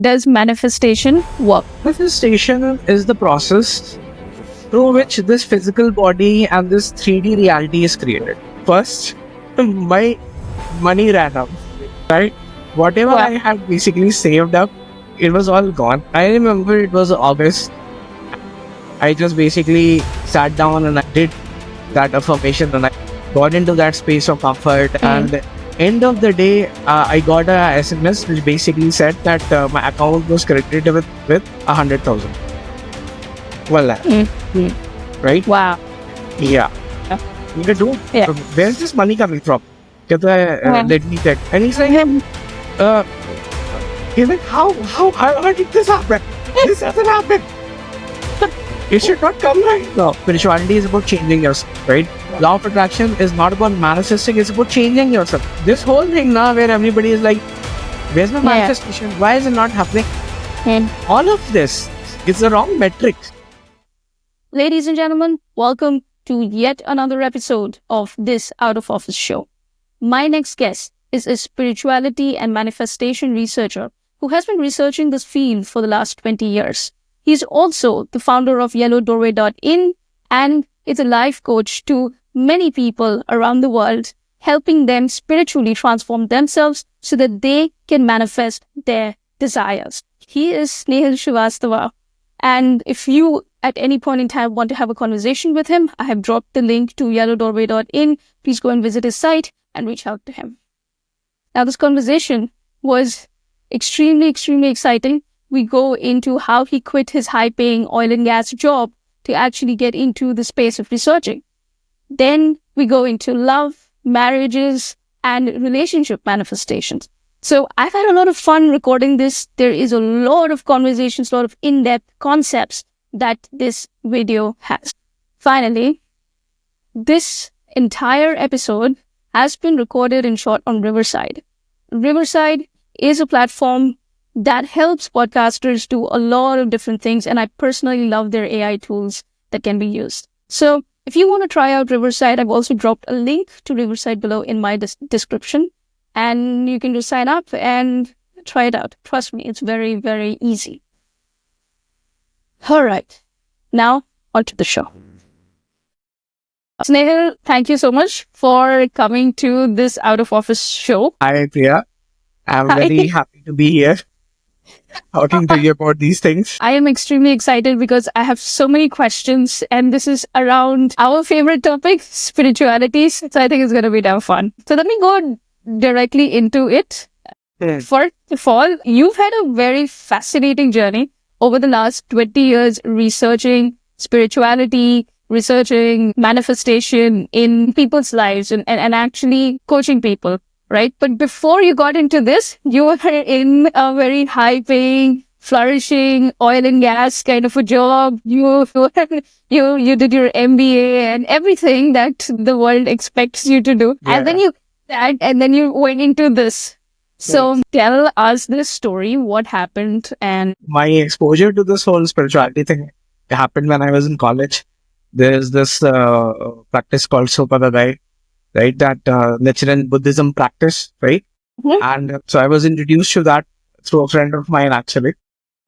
does manifestation work? Manifestation is the process through which this physical body and this 3D reality is created. First, my money ran out, right? Whatever I had basically saved up, it was all gone. I remember it was August. I just basically sat down and I did that affirmation and I got into that space of comfort. And end of the day, I got a SMS which basically said that my account was credited with 100,000. Well, right? Wow. Yeah. You do. Yeah. Where's this money coming from? Let me check. And he's like, how did this happen? This hasn't happened. It should not come right now. Spirituality is about changing yourself, right? Law of attraction is not about manifesting, it's about changing yourself. This whole thing now where everybody is like, where's my manifestation? Why is it not happening? All of this is the wrong metric. Ladies and gentlemen, welcome to yet another episode of this Out of Office show. My next guest is a spirituality and manifestation researcher who has been researching this field for the last 20 years. He's also the founder of yellowdoorway.in and is a life coach to many people around the world, helping them spiritually transform themselves so that they can manifest their desires. He is Snehil Srivastava. And if you at any point in time want to have a conversation with him, I have dropped the link to yellowdoorway.in. Please go and visit his site and reach out to him. Now, this conversation was extremely exciting. We go into how he quit his high-paying oil and gas job to actually get into the space of researching. Then we go into love, marriages, and relationship manifestations. So I've had a lot of fun recording this. There is a lot of conversations, a lot of in-depth concepts that this video has. Finally, this entire episode has been recorded and shot on Riverside. Riverside is a platform that helps podcasters do a lot of different things, and I personally love their AI tools that can be used. So if you want to try out Riverside, I've also dropped a link to Riverside below in my description, and you can just sign up and try it out. Trust me, it's very, very easy. All right, now on to the show. Snehil, thank you so much for coming to this Out of Office show. Hi, Priya. I'm very happy to be here talking to you about these things. I am extremely excited because I have so many questions, and this is around our favorite topic, spirituality. So I think it's going to be damn fun. So let me go directly into it. First of all, you've had a very fascinating journey over the last 20 years researching spirituality, researching manifestation in people's lives and actually coaching people, right? But before you got into this, you were in a very high-paying, flourishing oil and gas kind of a job. You did your MBA and everything that the world expects you to do. Yeah. And then you went into this. So tell us this story, what happened. And my exposure to this whole spirituality thing happened when I was in college. There's this practice called Sopadadai, right? That Nichiren Buddhism practice, right? Mm-hmm. And so I was introduced to that through a friend of mine, actually.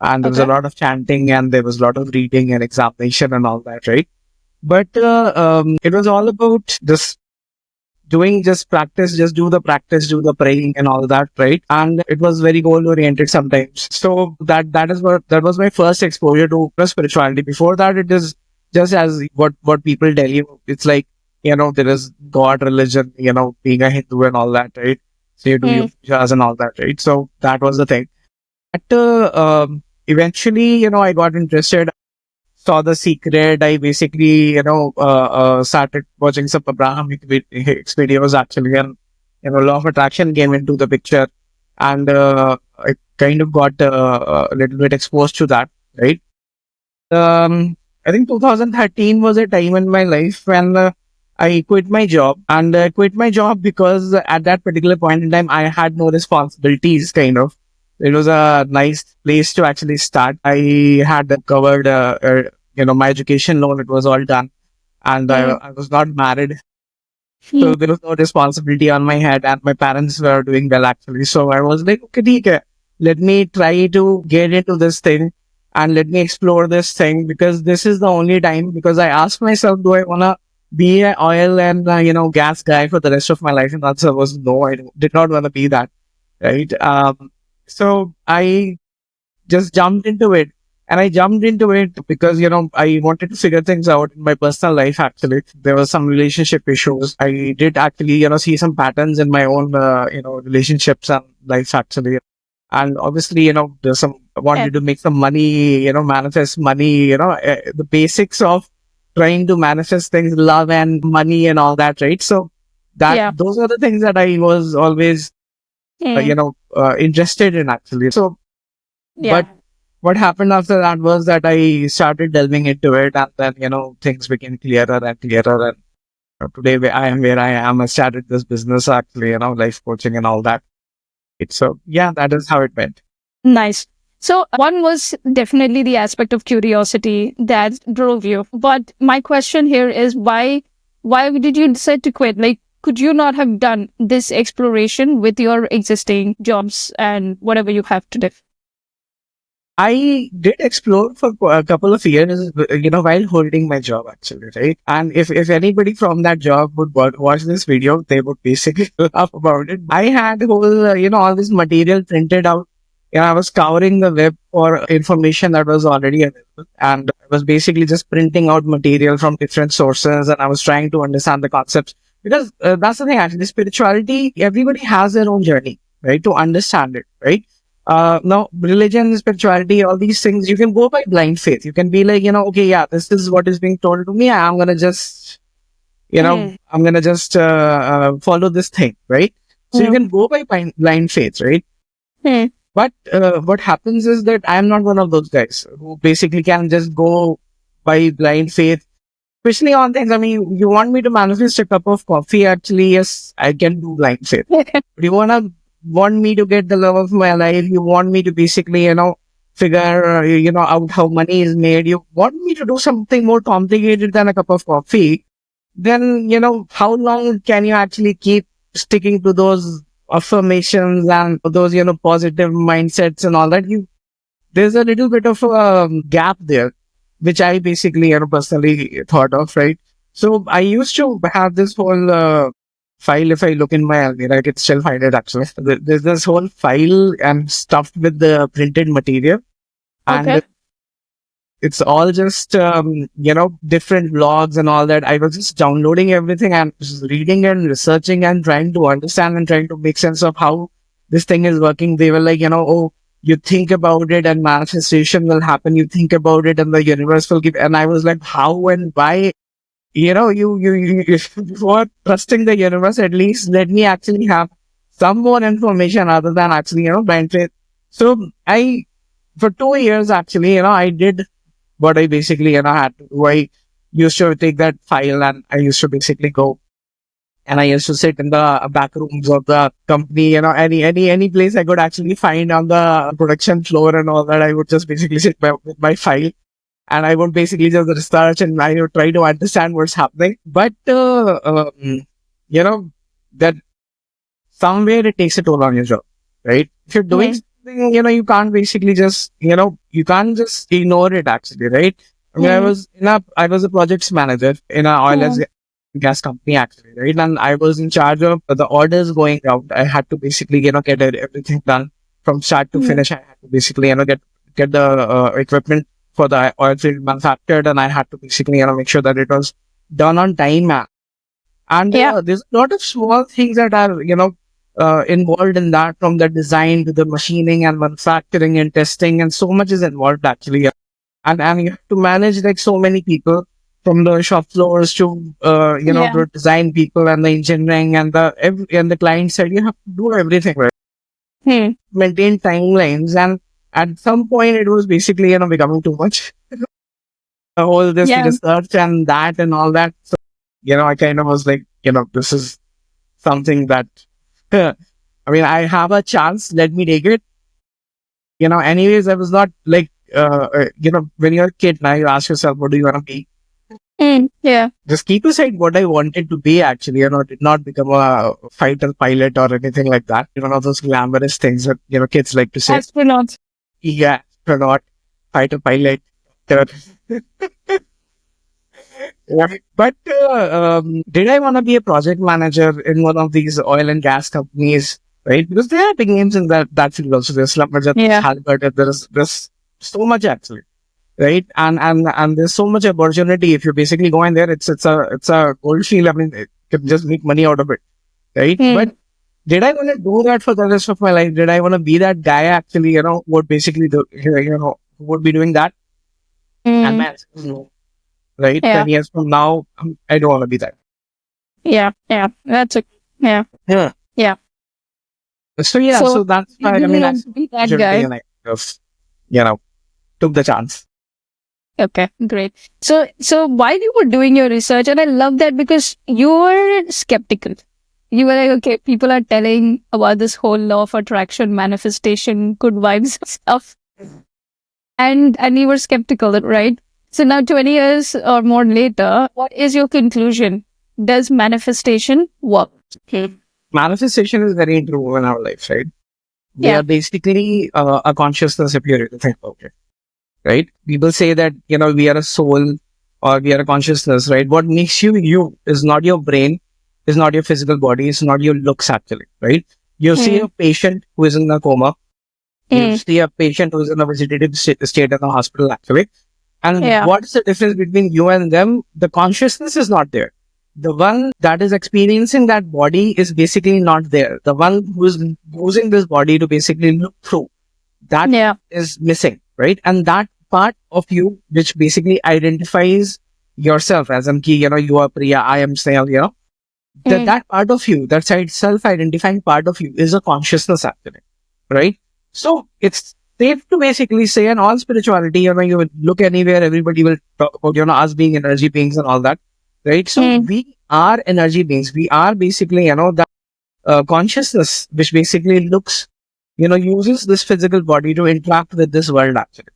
And there was a lot of chanting and there was a lot of reading and examination and all that, right? But it was all about just doing just practice, just do the practice, do the praying and all that, right? And it was very goal oriented sometimes. So that was my first exposure to spirituality. Before that, it is just as what people tell you. It's like, there is God, religion, being a Hindu and all that, right? So you do your pujas and all that, right? So that was the thing. But eventually, I got interested, saw The Secret. I basically, started watching some Abrahamic videos actually, and, Law of Attraction came into the picture, and I kind of got a little bit exposed to that, right? I think 2013 was a time in my life when I quit my job, and I quit my job because at that particular point in time, I had no responsibilities, kind of. It was a nice place to actually start. I had covered, my education loan. It was all done. And I was not married. So there was no responsibility on my head, and my parents were doing well, actually. So I was like, okay, let me try to get into this thing and let me explore this thing, because this is the only time, because I asked myself, do I want to be an oil and, gas guy for the rest of my life? And the answer was no, did not want to be that. Right. So I just jumped into it. And I jumped into it because, I wanted to figure things out in my personal life. Actually, there were some relationship issues. I did actually, see some patterns in my own, relationships and life actually. And obviously, there's some, I Yeah. wanted to make some money, manifest money, the basics of trying to manifest things, love and money and all that. Right. So Yeah. those are the things that I was always, Mm. interested in actually. So, Yeah. but what happened after that was that I started delving into it, and then, things became clearer and clearer. And today I am where I am. I started this business actually, life coaching and all that. So yeah, that is how it went. Nice. So one was definitely the aspect of curiosity that drove you. But my question here is why did you decide to quit? Like, could you not have done this exploration with your existing jobs and whatever you have today? I did explore for a couple of years, while holding my job actually, right? And if anybody from that job would watch this video, they would basically laugh about it. I had whole, all this material printed out. I was scouring the web for information that was already available, and I was basically just printing out material from different sources, and I was trying to understand the concepts, because that's the thing actually. Spirituality, everybody has their own journey, right? To understand it, right? Now, religion, spirituality, all these things, you can go by blind faith. You can be like, okay, yeah, this is what is being told to me. I'm going to just, Mm. follow this thing, right? So you Mm. can go by blind faith, right? Mm. But what happens is that I'm not one of those guys who basically can just go by blind faith, especially on things. I mean, you want me to manifest a cup of coffee? Actually, yes, I can do blind faith. But you want me to get the love of my life? You want me to basically, figure, out how money is made? You want me to do something more complicated than a cup of coffee? Then, how long can you actually keep sticking to those affirmations and those, positive mindsets and all that? There's a little bit of a gap there, which I basically, personally thought of, right? So I used to have this whole file. If I look in my Almira, I can still find it actually. There's this whole file and stuffed with the printed material. Okay. And it's all just, different blogs and all that. I was just downloading everything and just reading and researching and trying to understand and trying to make sense of how this thing is working. They were like, oh, you think about it and manifestation will happen. You think about it and the universe will give. And I was like, how and why? Before trusting the universe, at least let me actually have some more information other than actually, blind faith. So for 2 years, actually, I did what I basically, had to do. I used to take that file and I used to basically go and I used to sit in the back rooms of the company, any place I could actually find on the production floor and all that. I would just basically sit with my file and I would basically just research and I would try to understand what's happening. But, that somewhere it takes a toll on your job, right? If you're doing Mm. something, you can't basically just, you can't just ignore it actually, right? I mean, Mm. I was a projects manager in a oil and Mm. gas company actually, right? And I was in charge of the orders going out. I had to basically, get everything done from start to Mm. finish. I had to basically, get the equipment for the oil field manufactured, and I had to basically, make sure that it was done on time. And Yeah. there's a lot of small things that are, involved in that, from the design to the machining and manufacturing and testing, and so much is involved actually. And you have to manage like so many people, from the shop floors to, Yeah. the design people and the engineering and and the client side. You have to do everything, right? Mm. Maintain timelines. And at some point it was basically, becoming too much. All this Yeah. research and that and all that. So, I kind of was like, this is something that, I mean, I have a chance, let me take it. Anyways, I was not like, when you're a kid, now you ask yourself, what do you want to be? Yeah. Just keep aside what I wanted to be actually, did not become a fighter pilot or anything like that. One of those glamorous things that, kids like to say. Astronaut. Yeah, astronaut, fighter pilot. uh, yeah. But did I want to be a project manager in one of these oil and gas companies, right? Because there are big names in that field also. There's Slumberjat, Yeah. Halbert, there's so much actually, right? And there's so much opportunity. If you basically go in there, it's a gold field. I mean, you can just make money out of it, right? But did I want to do that for the rest of my life? Did I want to be that guy actually, who would basically do, who would be doing that? And my answer is no, right? Yeah. 10 years from now, I don't want to be that. Yeah. Yeah. That's a, yeah. Yeah. Yeah. So yeah, So so that's you why, I didn't mean, I want to be that opportunity guy. and I just, took the chance. Okay, great. So while you were doing your research, and I love that because you were skeptical. You were like, okay, people are telling about this whole law of attraction, manifestation, good vibes stuff, and you were skeptical, right? So now, 20 years or more later, what is your conclusion? Does manifestation work? Manifestation is very true in our life, right? We Yeah. are basically a consciousness if you really think about it, right? People say that, we are a soul or we are a consciousness, right? What makes you you is not your brain, is not your physical body, it's not your looks actually, right? You see a patient who is in a coma, you see a patient who is in a vegetative state in the hospital actually. And Yeah. what's the difference between you and them? The consciousness is not there. The one that is experiencing that body is basically not there. The one who is using this body to basically look through, that Yeah. is missing, right? And that part of you, which basically identifies yourself as Amki, you are Priya, I am Snehil, that part of you, that side self-identifying part of you is a consciousness actually, right? So it's safe to basically say in all spirituality, you will look anywhere, everybody will talk about, us being energy beings and all that, right? So we are energy beings. We are basically, that consciousness, which basically looks, uses this physical body to interact with this world actually,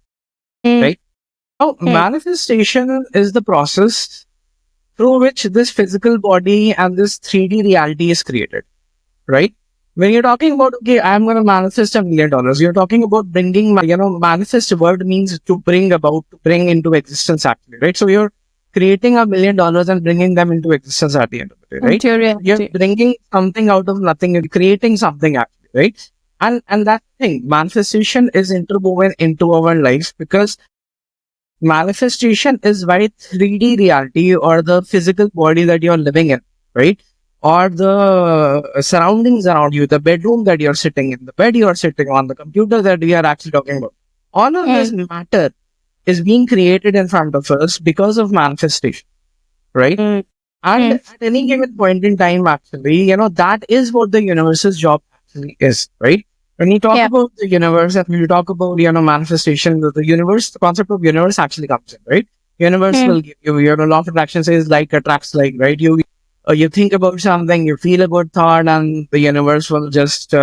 right? Now, manifestation is the process through which this physical body and this 3D reality is created, right? When you're talking about, okay, I'm going to manifest $1 million, you're talking about bringing, manifest word means to bring about, to bring into existence actually, right? So you're creating $1 million and bringing them into existence at the end of the day, right? You're bringing something out of nothing, you're creating something actually, right? And that thing, manifestation is interwoven into our lives because manifestation is why 3D reality or the physical body that you're living in, right? Or the surroundings around you, the bedroom that you're sitting in, the bed you're sitting on, the computer that we are actually talking about. All of this matter is being created in front of us because of manifestation, right? And at any given point in time, actually, that is what the universe's job actually is, right? When you talk about the universe and when you talk about, manifestation, the universe, the concept of universe actually comes in, right? Universe will give you, law of attraction says like attracts like, right? You think about something, you feel a good thought and the universe will just,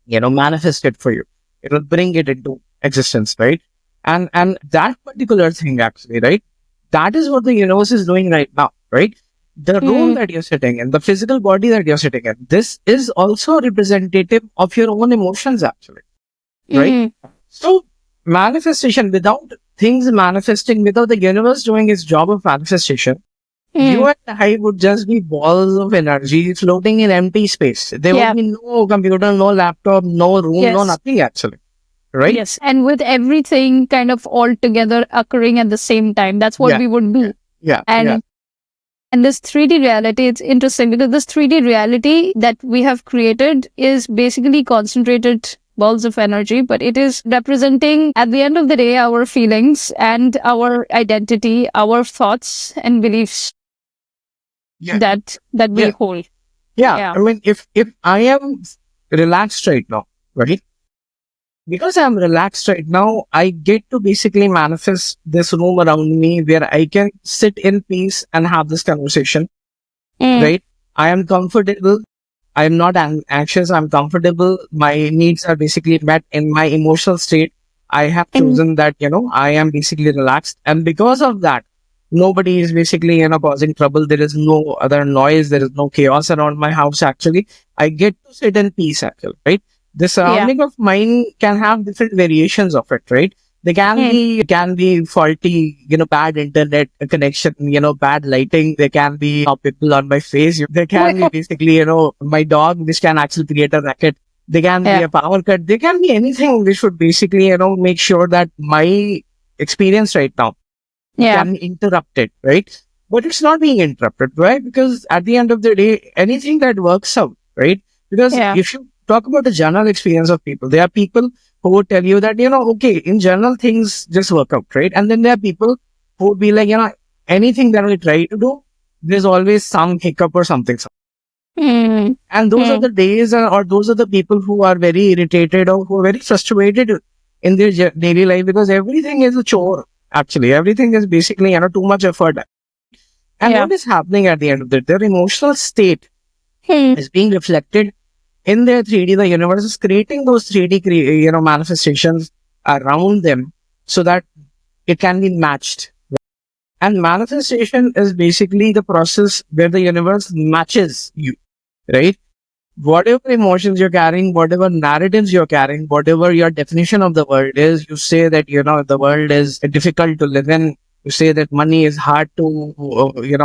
manifest it for you. It will bring it into existence, right? And that particular thing actually, right? That is what the universe is doing right now, right? The room that you're sitting in, the physical body that you're sitting in, this is also representative of your own emotions actually, right? So manifestation, without things manifesting, without the universe doing its job of manifestation, you and I would just be balls of energy floating in empty space. There would be no computer, no laptop, no room, no nothing actually, right? Yes, and with everything kind of all together occurring at the same time, that's what we would do. And this 3D reality, it's interesting because this 3D reality that we have created is basically concentrated balls of energy, but it is representing at the end of the day our feelings and our identity, our thoughts and beliefs that we hold. I mean, if I am relaxed right now, right? Because I'm relaxed right now, I get to basically manifest this room around me where I can sit in peace and have this conversation, right? I am comfortable. I am not anxious. I'm comfortable. My needs are basically met in my emotional state. I have chosen that, I am basically relaxed. And because of that, Nobody is basically, causing trouble. There is no other noise. There is no chaos around my house. Actually, I get to sit in peace. Actually, right? The surrounding of mine can have different variations of it, right? They can be faulty, bad internet connection, bad lighting. There can be people on my face. There can be basically, my dog, which can actually create a racket. There can be a power cut. There can be anything. We should basically, make sure that my experience right now can be interrupted, right? But it's not being interrupted, right? Because at the end of the day, anything that works out, right? Because if you talk about the general experience of people, there are people who would tell you that, okay, in general, things just work out, right? And then there are people who would be like, anything that we try to do, there's always some hiccup or something. And those are the days, or those are the people who are very irritated or who are very frustrated in their daily life, because everything is a chore. Actually, everything is basically, too much effort. And what is happening at the end of it? Their emotional state is being reflected in their 3D. The universe is creating those 3D, manifestations around them so that it can be matched. And manifestation is basically the process where the universe matches you, right? Whatever emotions you're carrying, whatever narratives you're carrying, whatever your definition of the world is, you say that, the world is difficult to live in. You say that money is hard to,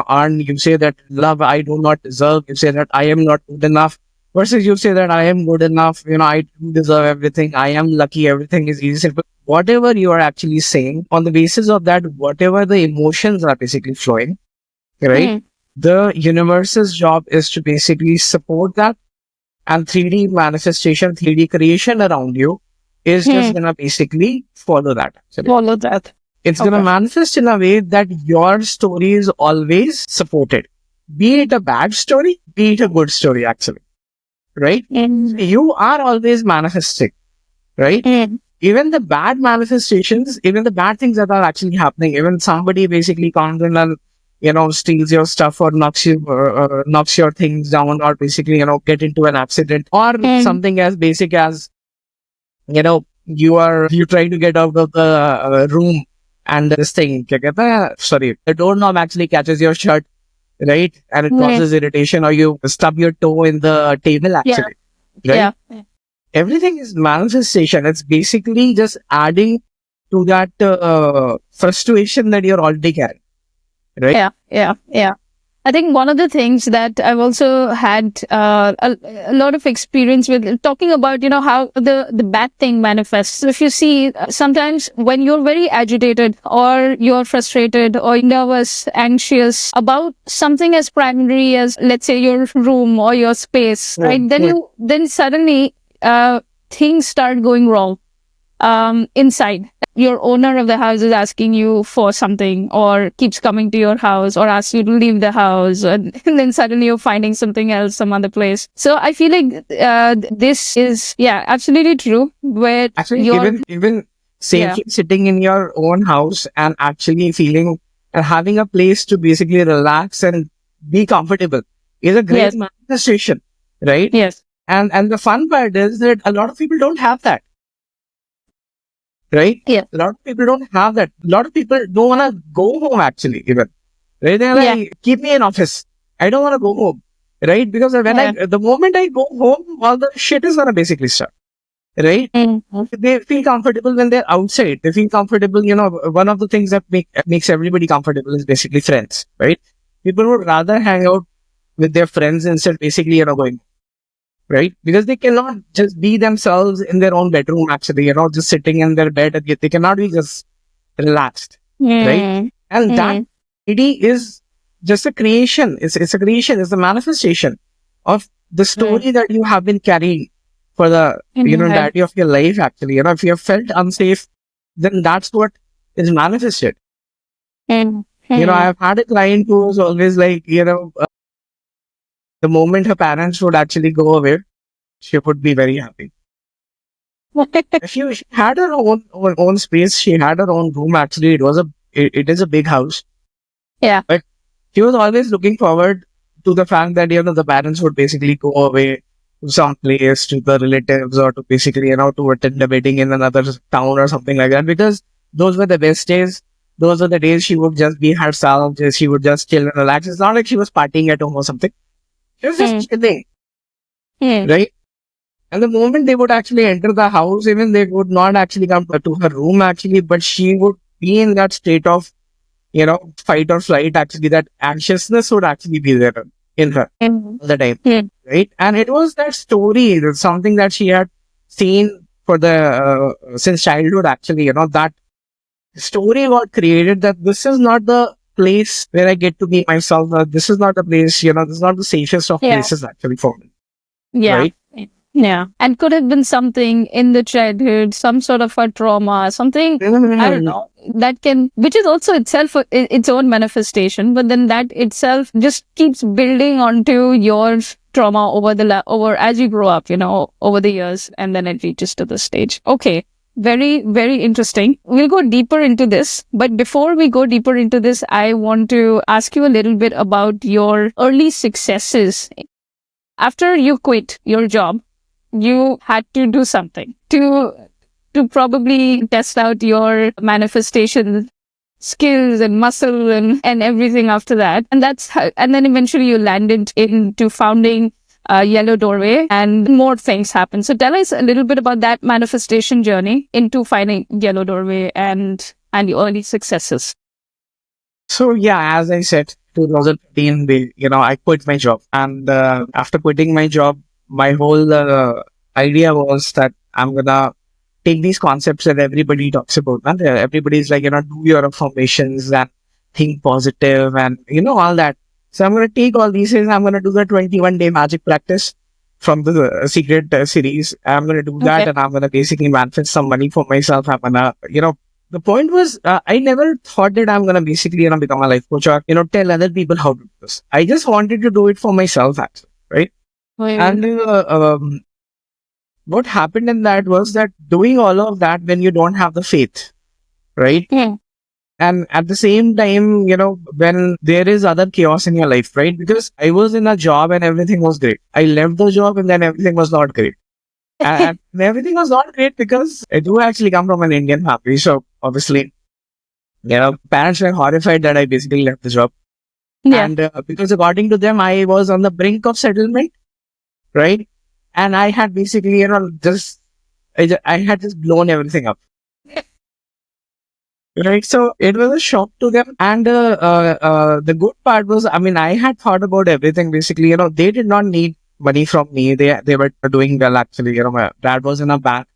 earn. You say that love I do not deserve. You say that I am not good enough. Versus you say that I am good enough. I do deserve everything. I am lucky. Everything is easy. But whatever you are actually saying, on the basis of that, whatever the emotions are basically flowing, right? The universe's job is to basically support that. And 3D manifestation, 3D creation around you is just going to basically follow that. It's going to manifest in a way that your story is always supported. Be it a bad story, be it a good story, actually. Right? You are always manifesting. Right? Even the bad manifestations, even the bad things that are actually happening, even somebody basically comes in and steals your stuff or knocks your things down, or basically, get into an accident, or something as basic as, you try to get out of the room and this thing, the doorknob actually catches your shirt, right? And it causes irritation, or you stub your toe in the table, actually, right? Everything is manifestation. It's basically just adding to that frustration that you're already carrying. Right? Yeah. I think one of the things that I've also had a lot of experience with, talking about, how the bad thing manifests. So if you see, sometimes when you're very agitated or you're frustrated or nervous, anxious about something as primary as, let's say, your room or your space, right? Then suddenly things start going wrong inside. Your owner of the house is asking you for something, or keeps coming to your house, or asks you to leave the house, and then suddenly you're finding something else, some other place. So I feel like this is absolutely true. Where actually, even safely sitting in your own house and actually feeling and having a place to basically relax and be comfortable is a great manifestation, right? Yes. And the fun part is that a lot of people don't have that. Right? Yeah. A lot of people don't have that. A lot of people don't want to go home, actually, even. Right? They're like, keep me in office. I don't want to go home. Right? Because the moment I go home, all the shit is going to basically start. Right? They feel comfortable when they're outside. They feel comfortable. One of the things that makes everybody comfortable is basically friends. Right? People would rather hang out with their friends instead basically, going. Right? Because they cannot just be themselves in their own bedroom, actually, just sitting in their bed. They cannot be just relaxed. Right? And that idea is just a creation. It's a creation. It's a manifestation of the story that you have been carrying for the entirety of your life, actually. If you have felt unsafe, then that's what is manifested. I've had a client who was always like, the moment her parents would actually go away, she would be very happy. She had her own space. She had her own room. Actually, it is a big house. Yeah. But she was always looking forward to the fact that, the parents would basically go away to some place, to the relatives, or to basically, to attend a wedding in another town or something like that, because those were the best days. those are the days she would just be herself. She would just chill and relax. It's not like she was partying at home or something. She was just chilling, right? And the moment they would actually enter the house, even they would not actually come to her room actually, but she would be in that state of, fight or flight. Actually, that anxiousness would actually be there in her all the time, right? And it was that story, something that she had seen for the since childhood. Actually, that story got created that this is not the place where I get to be myself. This is not the place, this is not the safest of places actually for me, right? Yeah. And could have been something in the childhood, some sort of a trauma, something, I don't know, that can, which is also itself its own manifestation, but then that itself just keeps building onto your trauma over as you grow up, over the years, and then it reaches to the stage. Okay. Very, very interesting. We'll go deeper into this. But before we go deeper into this, I want to ask you a little bit about your early successes. After you quit your job, you had to do something to probably test out your manifestation skills and muscle and everything after that. And and then eventually you landed into founding Yellow Doorway, and more things happened. So tell us a little bit about that manifestation journey into finding Yellow Doorway and the early successes. So yeah, as I said, 2015, I quit my job, and after quitting my job, my whole idea was that I'm gonna take these concepts that everybody talks about, and everybody's like, do your affirmations and think positive and all that. So I'm gonna take all these things. I'm gonna do the 21-day magic practice from the secret series. I'm gonna do that, and I'm gonna basically manifest some money for myself. I'm gonna, the point was, I never thought that I'm gonna basically, become a life coach or, tell other people how to do this. I just wanted to do it for myself, actually, right? And what happened in that was that doing all of that when you don't have the faith, right? And at the same time, when there is other chaos in your life, right? Because I was in a job and everything was great. I left the job and then everything was not great. And everything was not great because I do actually come from an Indian family. So obviously, parents were horrified that I basically left the job. And because according to them, I was on the brink of settlement, right? And I had basically, I had just blown everything up. Right. So it was a shock to them. And the good part was, I had thought about everything. Basically, they did not need money from me. They were doing well, actually. My dad was in a bank.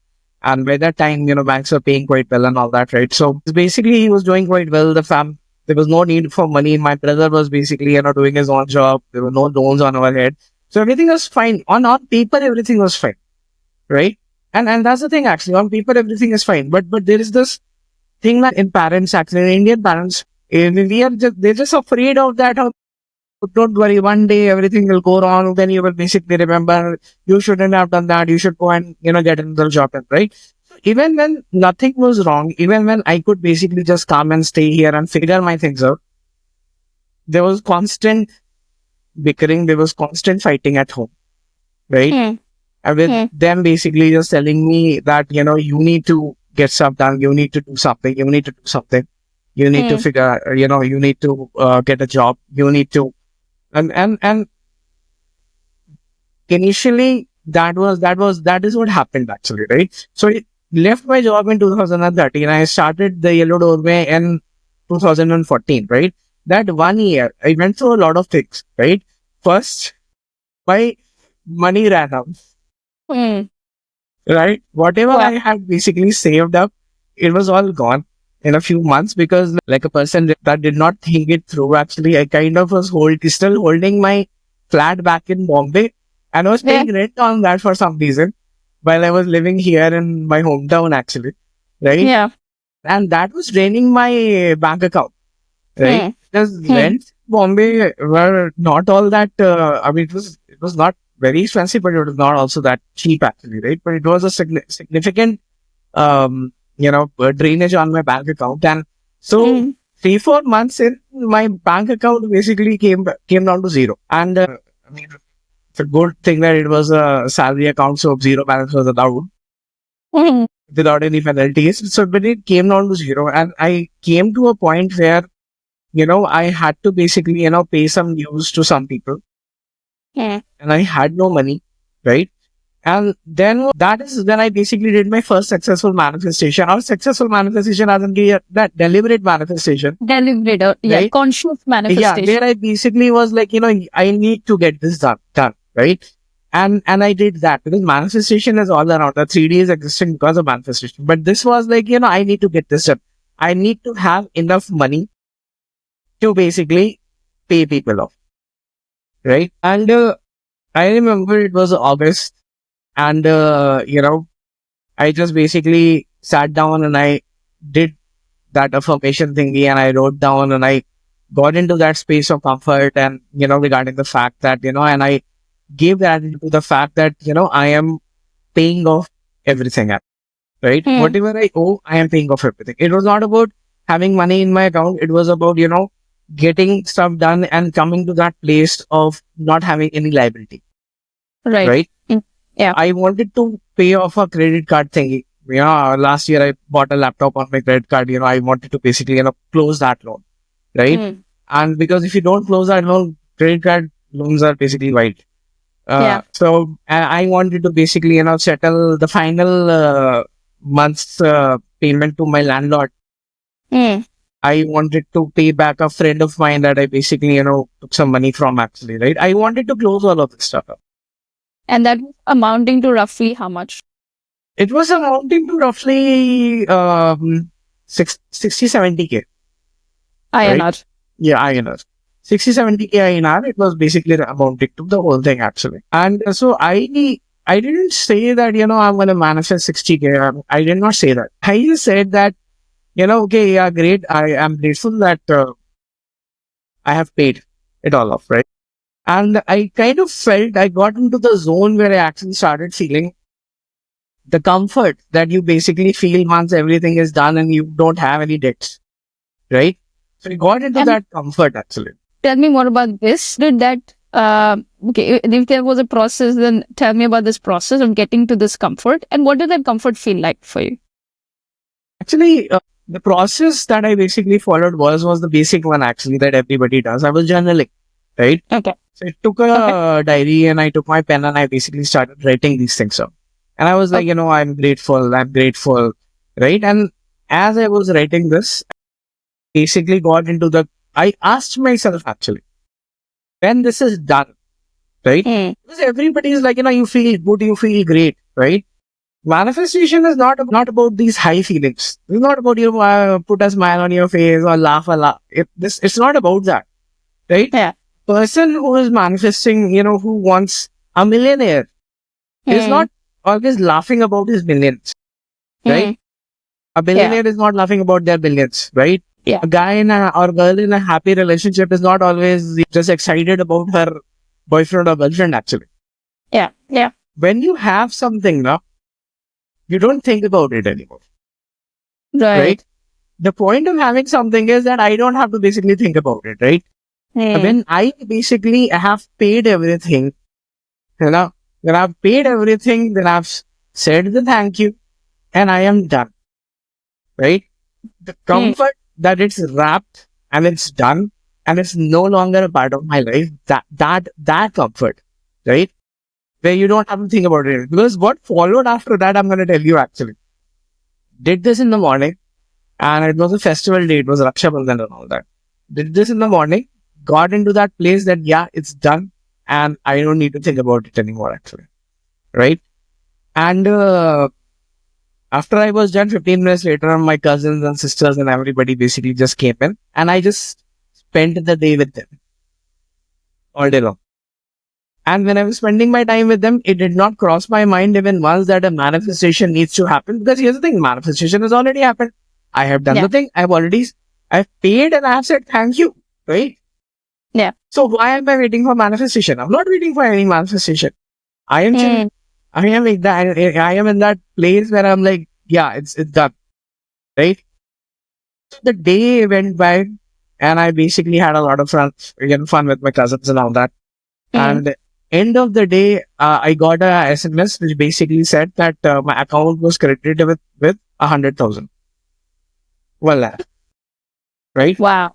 And by that time, banks were paying quite well and all that, right? So basically, he was doing quite well. There was no need for money. My brother was basically, doing his own job. There were no loans on our head. So everything was fine. On paper, everything was fine. Right. And that's the thing, actually. On paper, everything is fine. But there is this thing that in parents, actually, in Indian parents, they're just afraid of that. Don't worry, one day everything will go wrong. Then you will basically remember you shouldn't have done that. You should go and, get another job, right? So even when nothing was wrong, even when I could basically just come and stay here and figure my things out, there was constant bickering. There was constant fighting at home, right? And with them basically just telling me that, you need to get stuff done. You need to do something. You need to do something. You need to figure, you need to get a job. You need to, and initially that is what happened, actually, right? So I left my job in 2013. I started the Yellow Doorway in 2014, right? That 1 year, I went through a lot of things, right? First, my money ran out. Right? Whatever I had basically saved up, it was all gone in a few months because, like a person that did not think it through, actually, I kind of was still holding my flat back in Bombay, and I was paying rent on that for some reason while I was living here in my hometown, actually. Right? Yeah. And that was draining my bank account. Right? Because rent Bombay were not all that, it was not very expensive, but it was not also that cheap, actually, right? But it was a significant, drainage on my bank account. And so 3-4 months in, my bank account basically came down to zero. And it's a good thing that it was a salary account, so zero balance was allowed. Mm. without any penalties. So when it came down to zero, and I came to a point where, I had to basically, pay some dues to some people, Mm. and I had no money, right? And then that is when I basically did my first successful manifestation, or successful manifestation as in that deliberate manifestation, Deliberate, yeah, right? conscious Yeah, manifestation. where I basically was like, I need to get this done, right? And I did that because manifestation is all around. The 3D is existing because of manifestation. But this was like, I need to get this done. I need to have enough money to basically pay people off, right? And I remember it was August, and I just basically sat down and I did that affirmation thingy, and I wrote down, and I got into that space of comfort, and regarding the fact that and I gave gratitude to the fact that I am paying off everything, right? Mm. Whatever I owe, I am paying off everything. It was not about having money in my account. It was about getting stuff done and coming to that place of not having any liability, Right. right? Mm. Yeah. I wanted to pay off a credit card thingy. Last year I bought a laptop on my credit card. I wanted to basically, close that loan, right? Mm. And because if you don't close that loan, credit card loans are basically white. Yeah. So I wanted to basically, settle the final month's payment to my landlord. Mm. I wanted to pay back a friend of mine that I basically, took some money from actually, right? I wanted to close all of this stuff up. And that was amounting to roughly how much? It was amounting to roughly 60, 70K, right? INR. Yeah, INR. 60, 70K INR. It was basically amounting to the whole thing actually. And so I didn't say that, I'm going to manifest 60K. I did not say that. I just said that, okay, yeah, great. I am grateful that I have paid it all off, right? And I kind of felt I got into the zone where I actually started feeling the comfort that you basically feel once everything is done and you don't have any debts, right? So I got into And that comfort actually. tell me more about this. Did that, okay, if there was a process, then tell me about this process of getting to this comfort. And what did that comfort feel like for you? Actually, the process that I basically followed was the basic one actually that everybody does. I was journaling, right? Okay. So I took a diary and I took my pen and I basically started writing these things up. And I was like, Okay. I'm grateful, right? And as I was writing this, basically got into I asked myself actually, when this is done, right? Mm. Because everybody is like, you feel good, you feel great, right? Manifestation is not about these high feelings. It's not about you put a smile on your face or laugh a lot. It's not about that, right? Yeah. Person who is manifesting, who wants a millionaire is Mm. not always laughing about his millions, right? Mm. A Yeah. billionaire is not laughing about their billions, right? Yeah. A guy or girl in a happy relationship is not always just excited about her boyfriend or girlfriend actually. Yeah. Yeah. When you have something now, you don't think about it anymore, right? Right. The point of having something is that I don't have to basically think about it, right? Mm. When I basically have paid everything, when I've paid everything, then I've said the thank you and I am done, right? The Mm. comfort that it's wrapped and it's done and it's no longer a part of my life, that comfort, right? Where you don't have to think about it. Because what followed after that, I'm going to tell you actually. Did this in the morning and it was a festival day. It was Raksha Bandhan and all that. Did this in the morning, got into that place that, yeah, it's done and I don't need to think about it anymore actually, right? And after I was done, 15 minutes later, my cousins and sisters and everybody basically just came in and I just spent the day with them all day long. And when I was spending my time with them, it did not cross my mind even once that a manifestation needs to happen. Because here's the thing, manifestation has already happened. I have done Yeah. the thing. I've paid and I've said thank you, right? Yeah. So why am I waiting for manifestation? I'm not waiting for any manifestation. I am chill. Mm. I am in that place where I'm like, yeah, it's done, right? So the day went by and I basically had a lot of fun with my cousins and all that. Mm. And end of the day, I got a SMS which basically said that my account was credited with 100,000. Well, right? Wow.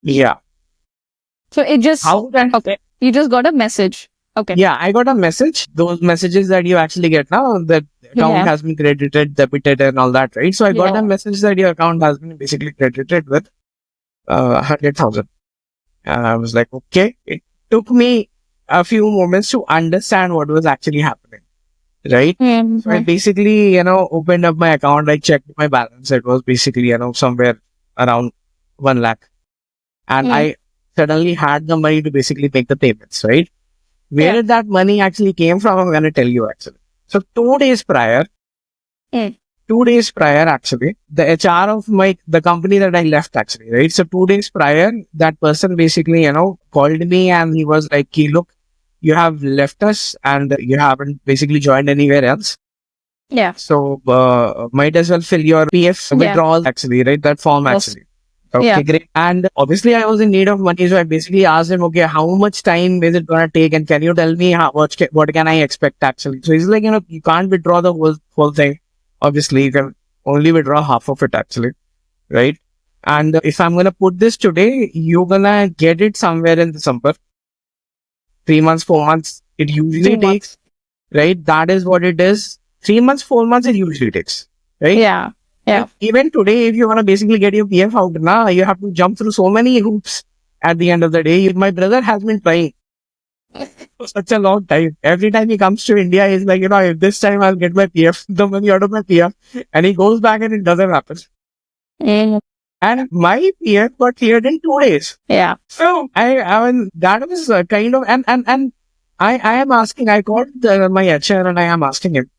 Yeah. So it just, How that? okay. You just got a message. Okay. Yeah, I got a message. Those messages that you actually get now, that account Yeah. has been credited, debited, and all that, right? So I got a Yeah. message that your account has been basically credited with 100,000. And I was like, okay. It took me a few moments to understand what was actually happening, right? So I Mhm. basically, opened up my account. I checked my balance. It was basically, somewhere around 1 lakh. And Mm. I suddenly had the money to basically make the payments, right? Where Yeah. did that money actually came from? I'm going to tell you actually. So 2 days prior, Mm. 2 days prior, actually, the HR of the company that I left actually, right? So 2 days prior, that person basically, called me and he was like, "Ki, look, you have left us and you haven't basically joined anywhere else. Yeah. So, might as well fill your PF Yeah. withdrawal actually, right? That form Yes. actually." Okay, Yeah. great. And obviously, I was in need of money, so I basically asked him, "Okay, how much time is it gonna take? And can you tell me what can I expect actually?" So he's like, "You can't withdraw the whole thing. Obviously, you can only withdraw half of it actually, right? And if I'm gonna put this today, you're gonna get it somewhere in December, 3 months, 4 months. It usually 2 months. takes, right? That is what it is. 3 months, 4 months, it usually takes, right? Yeah. Yeah. Even today, if you want to basically get your PF out now, you have to jump through so many hoops at the end of the day. My brother has been trying for such a long time. Every time he comes to India, he's like, if this time I'll get my PF, the money out of my PF. And he goes back and it doesn't happen. Mm. And my PF got cleared in 2 days. Yeah. So I mean, that was kind of, and I am asking, I called my HR and I am asking him,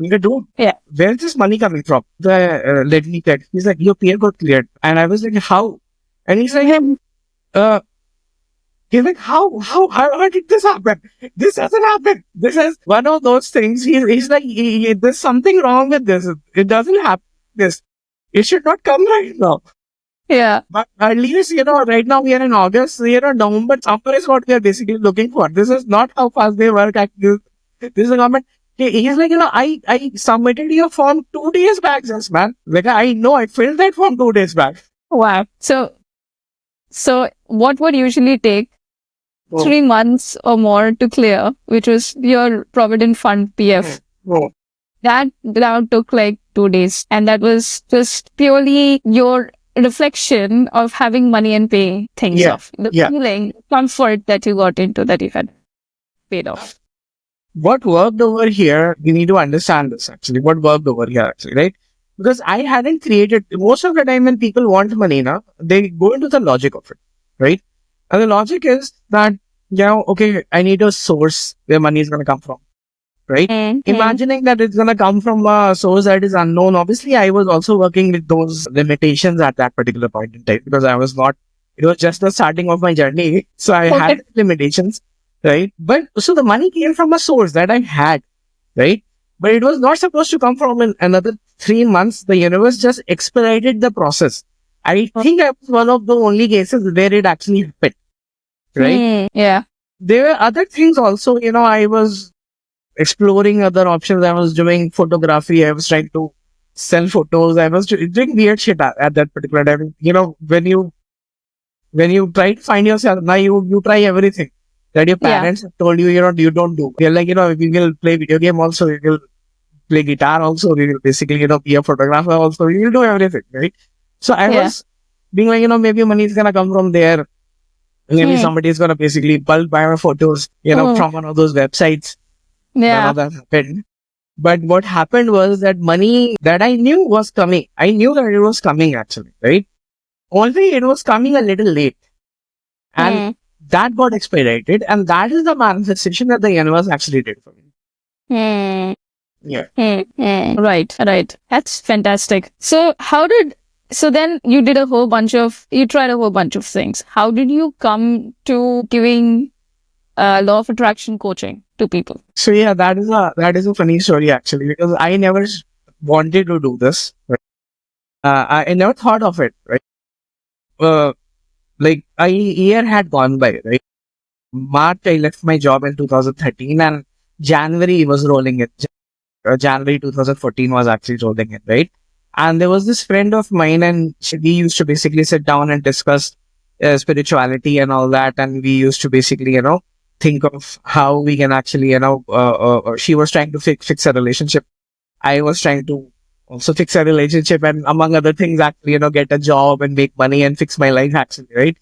dude, Yeah. where's this money coming from? The lady said, he's like, your PF got cleared. And I was like, how? And he's like, uh, he's like, how did this happen? This hasn't happened. This is one of those things. He's like, there's something wrong with this. It doesn't happen. This, it should not come right now. Yeah. But at least, right now we are in August, November, summer is what we are basically looking for. This is not how fast they work. This is a government. He's like, I submitted your form 2 days back, just man. Like, I know I filled that form 2 days back. Wow. So what would usually take Oh, 3 months or more to clear, which was your Provident Fund PF, oh, that now took like 2 days. And that was just purely your reflection of having money and pay things yeah, off. The yeah. feeling, comfort that you got into that you had paid off. What worked over here, we need to understand this actually. What worked over here actually, right? Because I hadn't created, most of the time when people want money now, they go into the logic of it, right? And the logic is that, okay, I need a source where money is going to come from, right? Mm-hmm. Imagining that it's going to come from a source that is unknown. Obviously, I was also working with those limitations at that particular point in time because I was not, it was just the starting of my journey. So I had limitations, right? But so the money came from a source that I had, right? But it was not supposed to come from another 3 months. The universe just expedited the process. I think I was one of the only cases where it actually happened, right? Yeah. There were other things also, I was exploring other options. I was doing photography. I was trying to sell photos. I was doing weird shit at that particular time. When you try to find yourself, now you try everything that your parents have told you, you don't do. You're like, we will play video game also, we will play guitar also, we will basically, be a photographer also, we will do everything, right? So I was being like, maybe money is gonna come from there. Maybe somebody is gonna basically bulk buy my photos, from one of those websites. None of that happened. But what happened was that money that I knew was coming. I knew that it was coming actually, right? Only it was coming a little late. And that got expedited. And that is the manifestation that the universe actually did for me. Yeah. Right. That's fantastic. So then you tried a whole bunch of things. How did you come to giving law of attraction coaching to people? So yeah, that is a funny story actually, because I never wanted to do this. Right? I never thought of it, right? Like a year had gone by, right? March, I left my job in 2013, and January was rolling in. January 2014 was actually rolling in, right? And there was this friend of mine, and we used to basically sit down and discuss spirituality and all that. And we used to basically, think of how we can actually, she was trying to fix a relationship. I was trying to also fix a relationship, and among other things, actually, get a job and make money and fix my life, actually, right?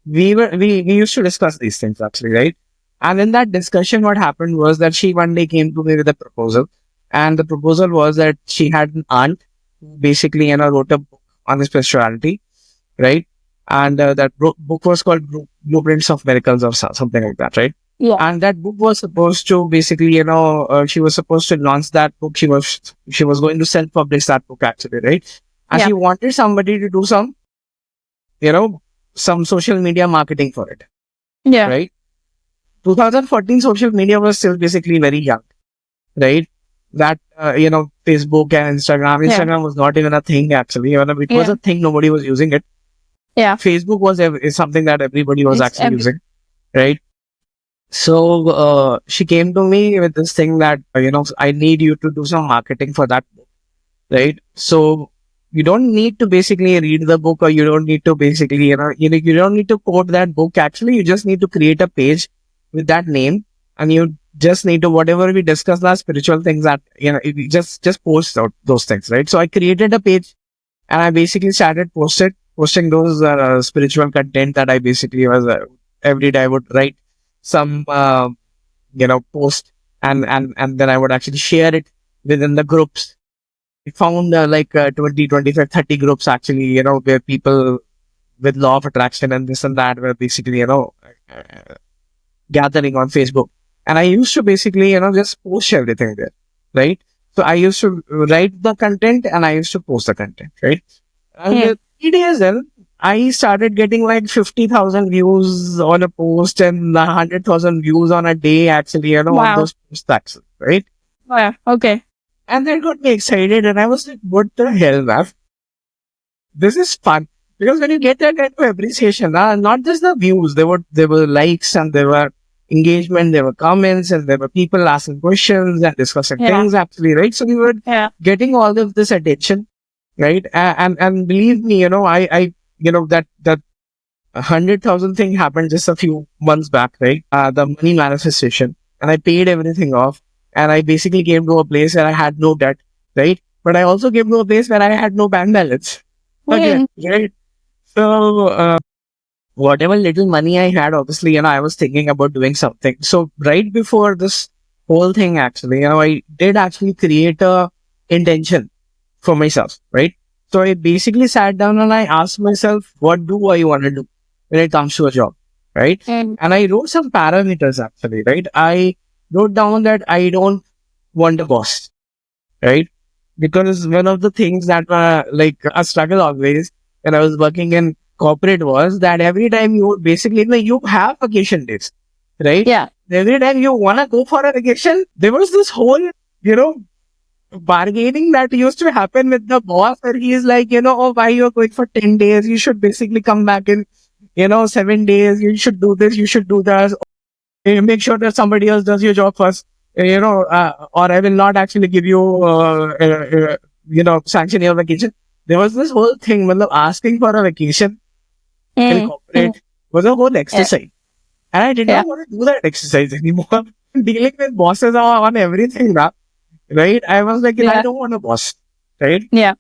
We used to discuss these things, actually, right? And in that discussion, what happened was that she one day came to me with a proposal. And the proposal was that she had an aunt who basically, wrote a book on spirituality, right? And that book was called Blueprints of Miracles or something like that, right? Yeah. And that book was supposed to basically, she was supposed to launch that book. She was going to self-publish that book, actually, right? And Yeah. she wanted somebody to do some social media marketing for it, Yeah. right? 2014 social media was still basically very young, right? That, Facebook and Instagram. Yeah. Instagram was not even a thing, actually. It was Yeah. a thing, nobody was using it. Yeah. Facebook is something that everybody was It's actually using, right? So she came to me with this thing that, I need you to do some marketing for that book, right? So you don't need to basically read the book, or you don't need to basically, you don't need to quote that book. Actually, you just need to create a page with that name, and you just need to, whatever we discuss, the spiritual things that, you just post out those things, right? So I created a page, and I basically started posting those spiritual content that I basically was every day I would write some post, and then I would actually share it within the groups. I found 20, 25, 30 groups, actually, where people with law of attraction and this and that were basically, gathering on Facebook. And I used to basically, just post everything there, right? So I used to write the content, and I used to post the content, right? And 3 days in, I started getting like 50,000 views on a post and 100,000 views on a day, actually, on Wow. those posts, actually, right? Yeah. Okay. And that got me excited, and I was like, what the hell, man? This is fun. Because when you get that kind of appreciation, not just the views, there were likes, and there were engagement, there were comments, and there were people asking questions and discussing Yeah. things, actually, right? So we were Yeah. getting all of this attention, right? And believe me, I that 100,000 thing happened just a few months back, right? The money manifestation, and I paid everything off, and I basically came to a place where I had no debt, right? But I also came to a place where I had no bank balance again, right? So whatever little money I had, obviously, I was thinking about doing something. So right before this whole thing, actually, I did actually create a intention for myself, right? So I basically sat down and I asked myself, what do I want to do when it comes to a job, right? And And I wrote some parameters, actually, right? I wrote down that I don't want a boss, right? Because one of the things that were like a struggle always when I was working in corporate was that every time you would basically, you have vacation days, right? yeah. Every time you want to go for a vacation, there was this whole, bargaining that used to happen with the boss, where he is like, oh, why you're going for 10 days? You should basically come back in, 7 days. You should do this, you should do that. Make sure that somebody else does your job first, or I will not actually give you, sanction your vacation. There was this whole thing, asking for a vacation in corporate was a whole exercise. And I did not want to do that exercise anymore. Dealing with bosses on everything now, right? I was like, I don't want a boss, right? Yeah.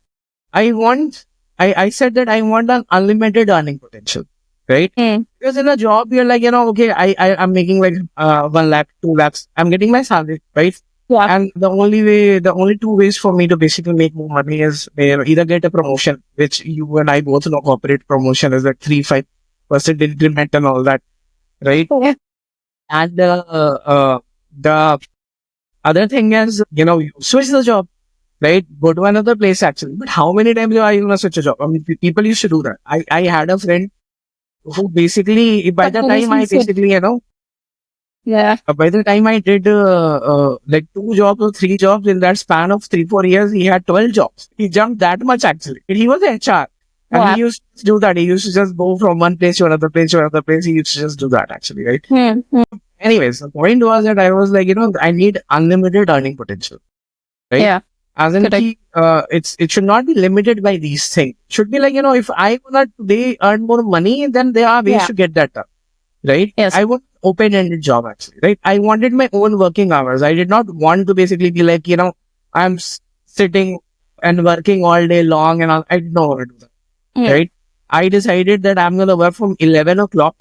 I said that I want an unlimited earning potential, right? Because in a job, you're like, okay, I'm making like 1 lakh, 2 lakhs. I'm getting my salary, right? Yeah. And the only two ways for me to basically make more money is, either get a promotion, which you and I both know corporate promotion is like 3-5% increment and all that, right? Yeah. And the other thing is, you switch the job, right? Go to another place, actually. But how many times are you going to switch a job? I mean, people used to do that. I had a friend who basically, by the time I basically, Yeah. by the time I did like 2 jobs or 3 jobs in that span of 3-4 years, he had 12 jobs. He jumped that much, actually. He was HR, And Wow. he used to do that. He used to just go from one place to another place to another place. He used to just do that actually, right? Anyways, the point was that I was like, I need unlimited earning potential, right? Yeah. As in, Correct. it should not be limited by these things. It should be like, if I wanna today earn more money, then there are ways Yeah. to get that done, right? Yes. I want open-ended job actually, right? I wanted my own working hours. I did not want to basically be like, I'm sitting and working all day long and I didn't know how to do that, right? I decided that I'm gonna work from 11 o'clock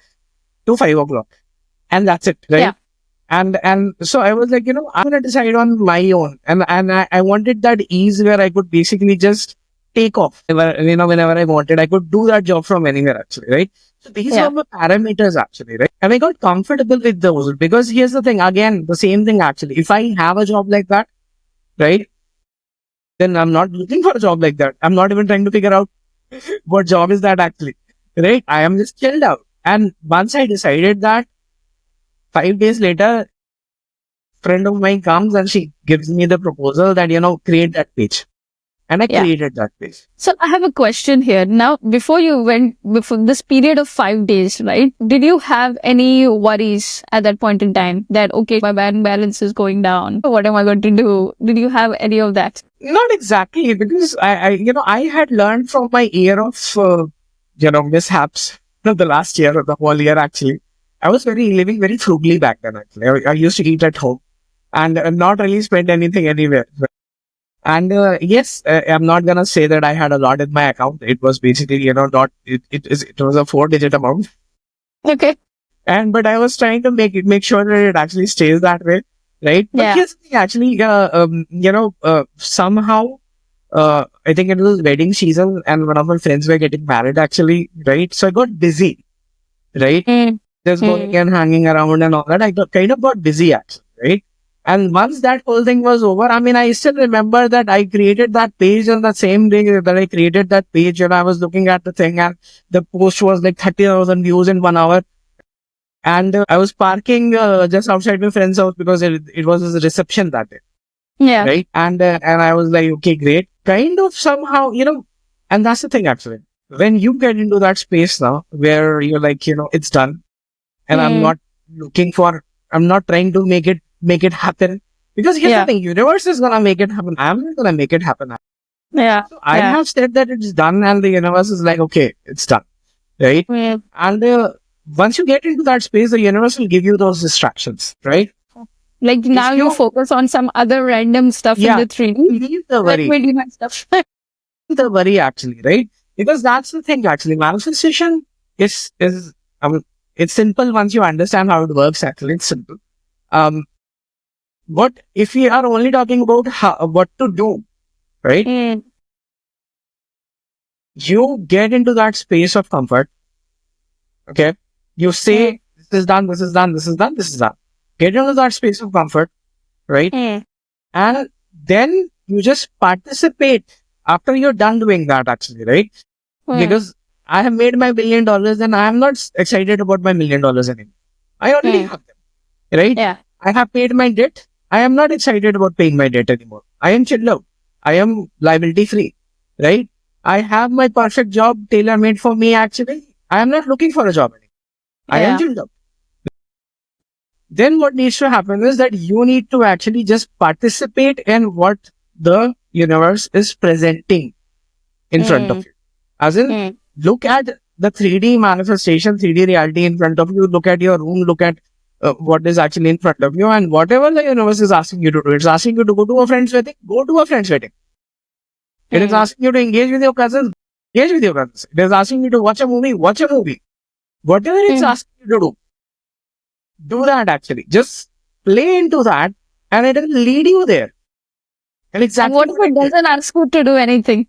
to 5 o'clock, and that's it, right? Yeah. And so I was like, I'm gonna decide on my own, and I wanted that ease where I could basically just take off whenever I wanted. I could do that job from anywhere actually, right? So these Yeah. were the parameters actually, right? And I got comfortable with those because here's the thing, again, the same thing actually. If I have a job like that, right, then I'm not looking for a job like that. I'm not even trying to figure out what job is that actually, right? I am just chilled out. And once I decided that, 5 days later, friend of mine comes and she gives me the proposal that, create that page. And I Yeah. created that page. So I have a question here. Now, before this period of 5 days, right? Did you have any worries at that point in time that, okay, my bank balance is going down. What am I going to do? Did you have any of that? Not exactly, because I had learned from my year of, mishaps, the last year or the whole year actually. I was living very frugally back then actually. I used to eat at home and not really spend anything anywhere. And yes, I'm not gonna say that I had a lot in my account. It was basically, not it was a 4-digit amount. Okay. But I was trying to make sure that it actually stays that way, right? But Yeah. here's the thing, actually, somehow, I think it was wedding season, and one of my friends were getting married, actually, right? So I got busy, right? Just going and hanging around and all that. I kind of got busy, actually, right? And once that whole thing was over, I mean, I still remember that I created that page on the same day that I created that page, and I was looking at the thing, and the post was like 30,000 views in 1 hour. And I was parking just outside my friend's house because it was his reception that day, Yeah. right? And I was like, okay, great. Kind of somehow, and that's the thing actually. When you get into that space now where you're like, it's done, and I'm not trying to make it happen, because here's Yeah. the thing, universe is gonna make it happen. I'm not gonna make it happen. Yeah. So I have said that it's done, and the universe is like, okay, it's done, right? And once you get into that space, the universe will give you those distractions, right? Like now you focus on some other random stuff in the 3D. Leave the Like worry. really nice stuff. The worry actually, right? Because that's the thing actually. Manifestation is it's simple once you understand how it works. Actually, it's simple. What if we are only talking about what to do, right? You get into that space of comfort. Okay, you say this is done, this is done, this is done, this is done. Get into that space of comfort, right? And then you just participate after you're done doing that, actually, right? Because I have made my $1 million and I am not excited about my $1 million anymore. I already have them, right? Yeah. I have paid my debt. I am not excited about paying my debt anymore. I am chilled out. I am liability free, right? I have my perfect job tailor made for me, actually. I am not looking for a job anymore. I am chilled out. Then what needs to happen is that you need to actually just participate in what the universe is presenting in front of you. As in, look at the 3D manifestation, 3D reality in front of you. Look at your room. Look at what is actually in front of you, and whatever the universe is asking you to do. It's asking you to go to a friend's wedding. Go to a friend's wedding. It is asking you to engage with your cousins. Engage with your cousins. It is asking you to watch a movie. Watch a movie. Whatever it's asking you to do, do that actually. Just play into that, and it will lead you there. And exactly. And what if it doesn't ask you to do anything?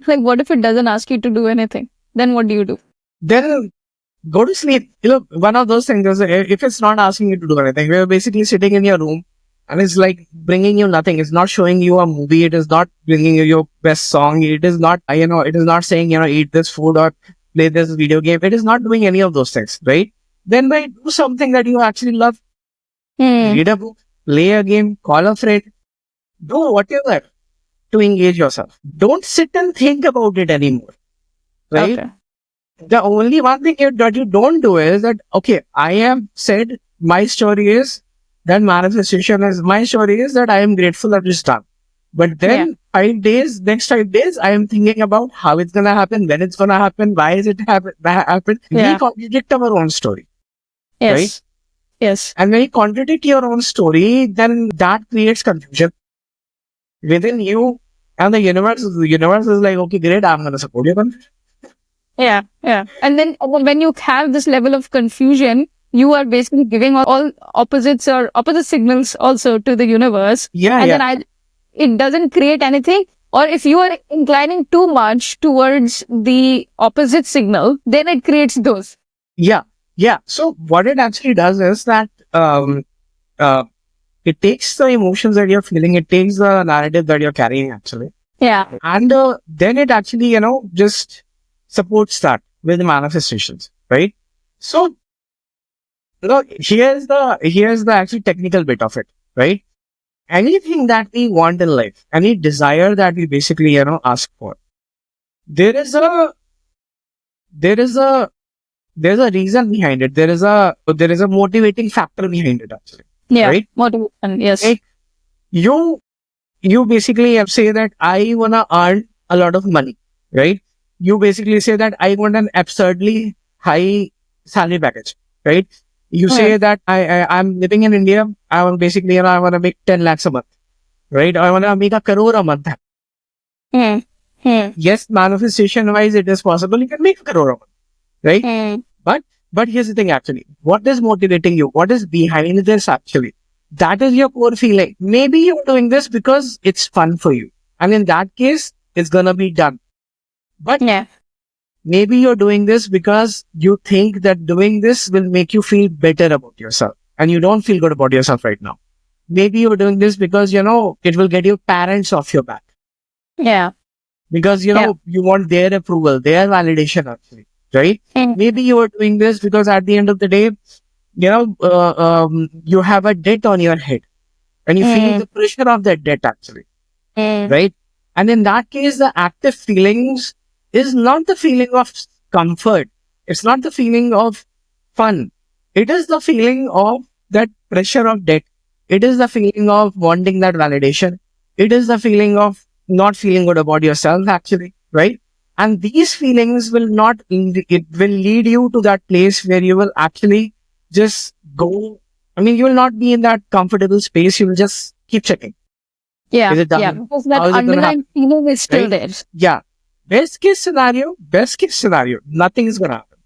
Like, what if it doesn't ask you to do anything? Then what do you do? Then go to sleep. One of those things is if it's not asking you to do anything, we're basically sitting in your room and it's like bringing you nothing. It's not showing you a movie. It is not bringing you your best song. It is not, it is not saying, eat this food or play this video game. It is not doing any of those things, right? Then by do something that you actually love. Read a book, play a game, call a friend, do whatever to engage yourself. Don't sit and think about it anymore. right? Okay. The only one thing that you don't do is that, okay, I have said my story is that manifestation is, my story is that I am grateful that it's done. But Yeah. then 5 days, next 5 days, I am thinking about how it's going to happen, when it's going to happen, why is it happen. We Yeah. contradict our own story, right? Yes. Yes. And when you contradict your own story, then that creates confusion within you and the universe. The universe is like, okay, great, I'm going to support you. Yeah. Yeah. And then when you have this level of confusion, you are basically giving all opposites or opposite signals also to the universe. Yeah, And yeah. then it doesn't create anything. Or if you are inclining too much towards the opposite signal, then it creates those. Yeah, yeah. So what it actually does is that uh, it takes the emotions that you're feeling, it takes the narrative that you're carrying actually, Yeah. and then it actually just supports that with the manifestations, right? So here's the actually technical bit of it, right? Anything that we want in life, any desire that we basically ask for, there is a there is a there's a reason behind it. There is a motivating factor behind it actually, Yeah. right? Motivation. Yes. Like you basically say that I wanna earn a lot of money, right? You basically say that I want an absurdly high salary package, right? You say that I'm living in India. I want basically I want to make 10 lakhs a month, right? I want to make a crore a month. Hmm. Hmm. Yes, manifestation wise, it is possible. You can make a crore a month, right? Hmm. But here's the thing actually. What is motivating you? What is behind this actually? That is your core feeling. Maybe you're doing this because it's fun for you. And in that case, it's gonna be done. But Yeah. maybe you're doing this because you think that doing this will make you feel better about yourself. And you don't feel good about yourself right now. Maybe you're doing this because, it will get your parents off your back. Yeah. Because, Yeah. you want their approval, their validation actually, right? Hmm. Maybe you are doing this because at the end of the day, you have a debt on your head and you feel the pressure of that debt actually, right? And in that case, the active feelings is not the feeling of comfort. It's not the feeling of fun. It is the feeling of that pressure of debt. It is the feeling of wanting that validation. It is the feeling of not feeling good about yourself actually, right? And these feelings will not, it will lead you to that place where you will actually just go. I mean, you will not be in that comfortable space. You will just keep checking. Yeah. Is it Yeah. done? Because that How is it going to underlying happen? feeling is still Right? there. Yeah. Best case scenario, nothing is going to happen.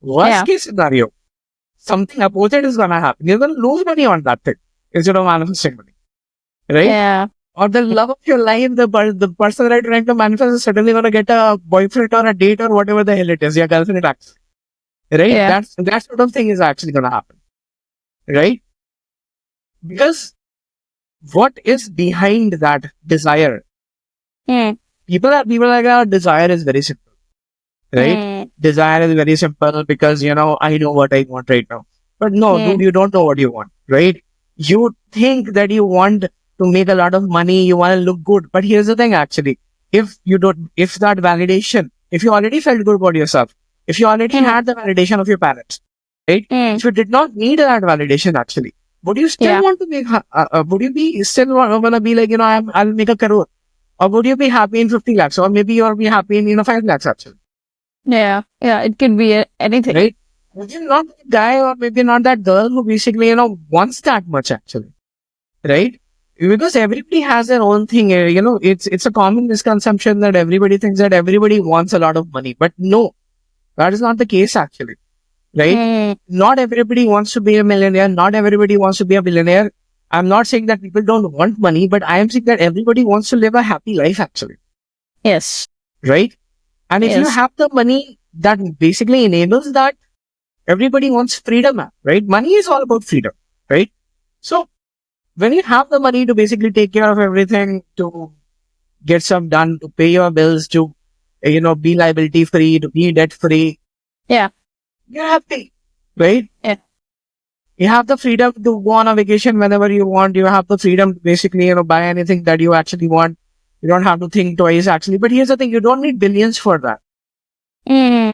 Worst Yeah. case scenario, something opposite is going to happen. You're going to lose money on that thing instead of manifesting money. Right? Yeah. Or the love of your life, the person that you're trying to manifest is suddenly going to get a boyfriend or a date or whatever the hell it is, your girlfriend actually. Right? Yeah. That sort of thing is actually going to happen. Right? Because what is behind that desire? Hmm. People are like, our desire is very simple. Right? Hmm. Desire is very simple because, I know what I want right now. But no, Hmm. dude, you don't know what you want, right? You think that you want to make a lot of money, you want to look good. But here's the thing actually, if that validation, if you already felt good about yourself, if you already had the validation of your parents, right? Hmm. If you did not need that validation actually, would you still Yeah. want to make, would you be still want to be like, I'll make a crore? Or would you be happy in 50 lakhs? Or maybe you'll be happy in, 5 lakhs actually. Yeah. Yeah. It could be anything. Right? Maybe not that guy or maybe not that girl who basically, wants that much actually. Right? Because everybody has their own thing. It's a common misconception that everybody thinks that everybody wants a lot of money. But no, that is not the case actually. Right? Hmm. Not everybody wants to be a millionaire. Not everybody wants to be a billionaire. I'm not saying that people don't want money, but I am saying that everybody wants to live a happy life actually. Yes. Right? And if you Yes. have the money that basically enables that, everybody wants freedom, right? Money is all about freedom, right? So when you have the money to basically take care of everything, to get stuff done, to pay your bills, to, be liability free, to be debt free, Yeah. you're happy, right? Yeah. You have the freedom to go on a vacation whenever you want. You have the freedom to basically, buy anything that you actually want. You don't have to think twice actually. But here's the thing, you don't need billions for that. Mm.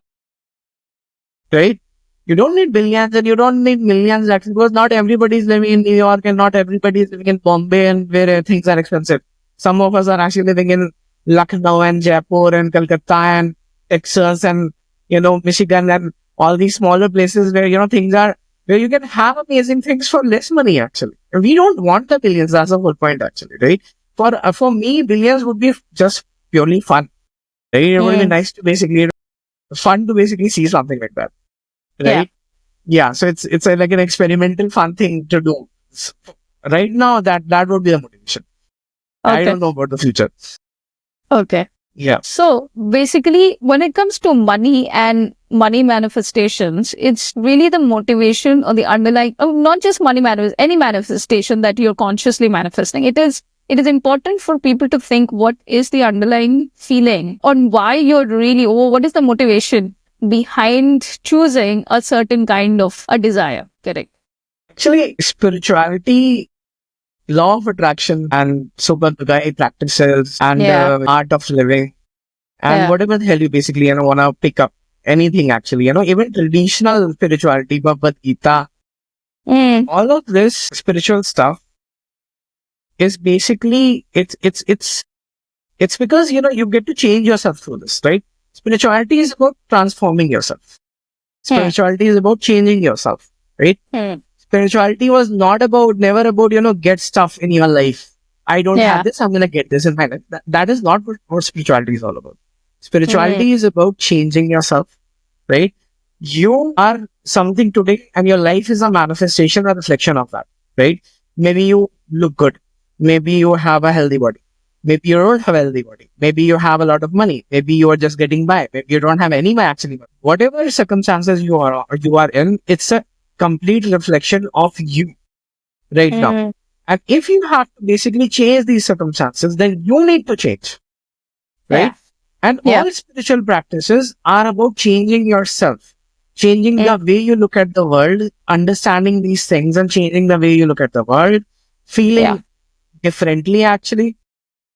right? You don't need billions and you don't need millions actually, because not everybody is living in New York and not everybody is living in Bombay and where things are expensive. Some of us are actually living in Lucknow and Jaipur and Calcutta and Texas and, Michigan and all these smaller places where, things are, where you can have amazing things for less money actually. And we don't want the billions. That's the whole point actually, right? For me, billions would be just purely fun, right? It would be Mm. nice to basically, fun to basically see something like that, Yeah. right? Yeah, so it's like an experimental fun thing to do. Right now, that would be the motivation. I Okay. don't know about the future. Okay. Yeah. So basically, when it comes to money and money manifestations, it's really the motivation or the underlying, not just money manifest, any manifestation that you're consciously manifesting. It is important for people to think what is the underlying feeling on why you're really, or what is the motivation behind choosing a certain kind of a desire. Correct. Actually, spirituality, law of attraction, and super guy practices, and Yeah. art of living, and Yeah. whatever the hell you basically want to pick up anything actually, even traditional spirituality, Bhagavad Gita, Mm. all of this spiritual stuff is basically it's because you get to change yourself through this, right? Spirituality is about transforming yourself. Mm. Spirituality is about changing yourself, right? Mm. Spirituality was never about, get stuff in your life. I don't have Yeah. this, I'm gonna get this in my life. That is not what spirituality is all about. Mm. Spirituality is about changing yourself, right? You are something today and your life is a manifestation or reflection of that, right? Maybe you look good. Maybe you have a healthy body. Maybe you don't have a healthy body. Maybe you have a lot of money. Maybe you are just getting by. Maybe you don't have any money actually. Whatever circumstances you are in, it's a complete reflection of you right now. Mm. And if you have to basically change these circumstances, then you need to change, Yeah. right? And Yeah. all spiritual practices are about changing yourself, changing Mm. the way you look at the world, understanding these things and changing the way you look at the world, Yeah. feeling differently actually,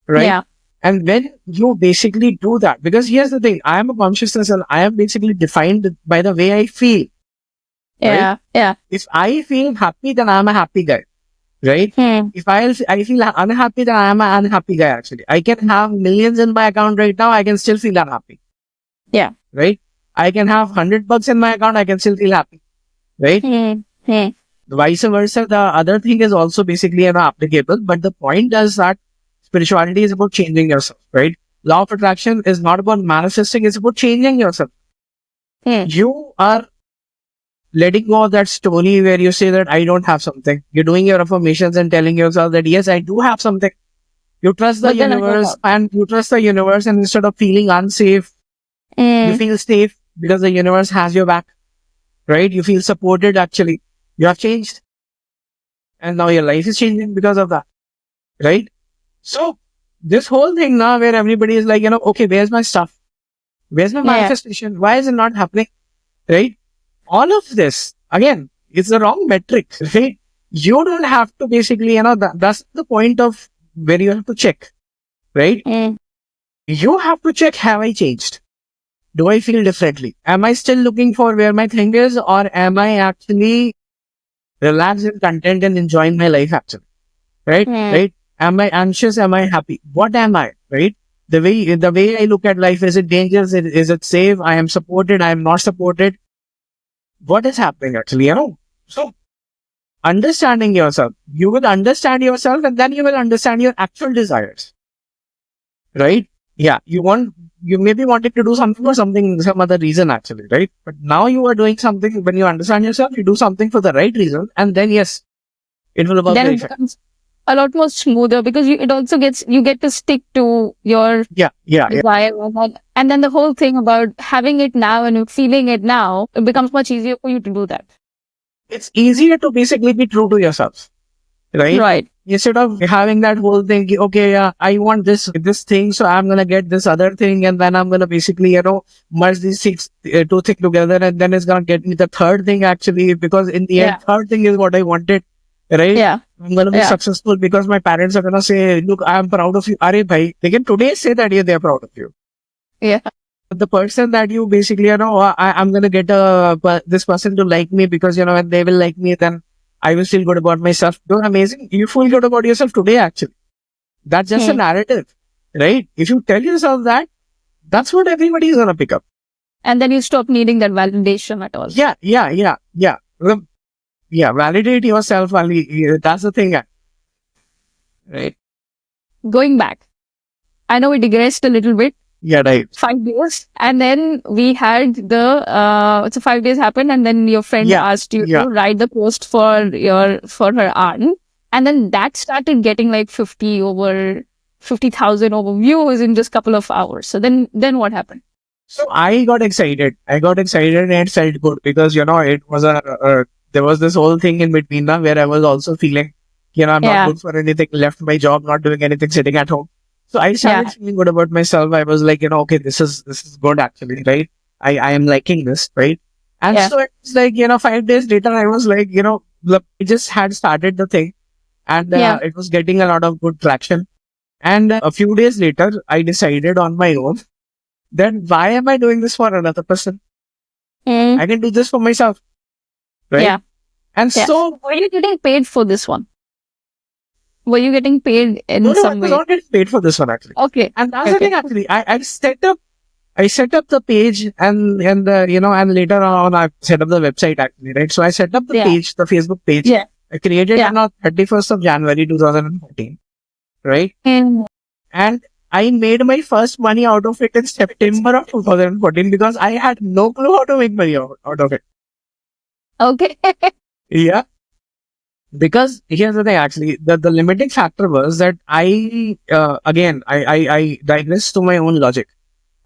right? Yeah. And when you basically do that, because here's the thing, I am a consciousness and I am basically defined by the way I feel, right? Yeah. Yeah. If I feel happy, then I'm a happy guy, right? Mm. If I feel unhappy, then I'm an unhappy guy actually. I can have millions in my account right now, I can still feel unhappy, Yeah. right? I can have $100 in my account, I can still feel happy, right? Mm. Mm. Vice versa, the other thing is also basically applicable, but the point is that spirituality is about changing yourself, right? Law of attraction is not about manifesting, it's about changing yourself. Mm. You are letting go of that story where you say that I don't have something. You're doing your affirmations and telling yourself that yes, I do have something. You trust the But then I don't universe have. and you trust the universe, and instead of feeling unsafe, you Mm. feel safe because the universe has your back, right? You feel supported actually. You have changed and now your life is changing because of that, right? So this whole thing now where everybody is like, okay, where's my stuff? Where's my Yeah. manifestation? Why is it not happening? Right? All of this, again, it's the wrong metric, right? You don't have to basically, that's the point of where you have to check, right? Mm. You have to check, have I changed? Do I feel differently? Am I still looking for where my thing is, or am I actually relaxed and content and enjoying my life actually? Right? Mm. Right? Am I anxious? Am I happy? What am I? Right? The way I look at life, is it dangerous? Is it safe? I am supported. I am not supported. What is happening actually? So understanding yourself, you will understand yourself, and then you will understand your actual desires. Right? Yeah. You maybe wanted to do something for some other reason actually, right? But now you are doing something. When you understand yourself, you do something for the right reason, and then yes, it will work Then very it fine. becomes a lot more smoother because it also gets, you get to stick to your Yeah. desire. And then the whole thing about having it now and feeling it now, it becomes much easier for you to do that. It's easier to basically be true to yourself, right? Right. Instead of having that whole thing, okay, yeah, I want this thing, so I'm gonna get this other thing, and then I'm gonna basically, merge these two things together, and then it's gonna get me the third thing actually, because in the Yeah. end, third thing is what I wanted, right? Yeah. I'm gonna be Yeah. successful because my parents are gonna say, look, I'm proud of you. Are bhai, they can today say that yeah, they're proud of you. Yeah. the person that you basically, I'm going to get this person to like me because, when they will like me, then I will feel good about myself. You're amazing. You feel good about yourself today, actually. That's just a narrative, right? If you tell yourself that, that's what everybody is going to pick up. And then you stop needing that validation at all. Yeah. Validate yourself. That's the thing. Right. Going back, I know we digressed a little bit. Yeah, right. 5 days. And then we had so 5 days happened, and then your friend asked you to write the post for her aunt. And then that started getting like 50,000 over views in just a couple of hours. So then what happened? So I got excited. And it felt good because, it was there was this whole thing in between now where I was also feeling, I'm not good for anything, left my job, not doing anything, sitting at home. So I started feeling good about myself. I was like, okay, this is good actually, right? I am liking this, right? And so it's like, 5 days later, I was like, I just had started the thing and it was getting a lot of good traction. And a few days later, I decided on my own, then why am I doing this for another person? I can do this for myself. Right? Yeah. And so... Were you getting paid for this one? Were you getting paid in some way? I was not getting paid for this one actually. Okay. And that's the thing actually. I set up the page and later on I set up the website actually, right? So I set up the page, the Facebook page. Yeah. I created it on 31st of January 2014. Right? And I made my first money out of it in September of 2014 because I had no clue how to make money out of it. Okay. Yeah. Because here's the thing, actually, the limiting factor was that I digressed to my own logic.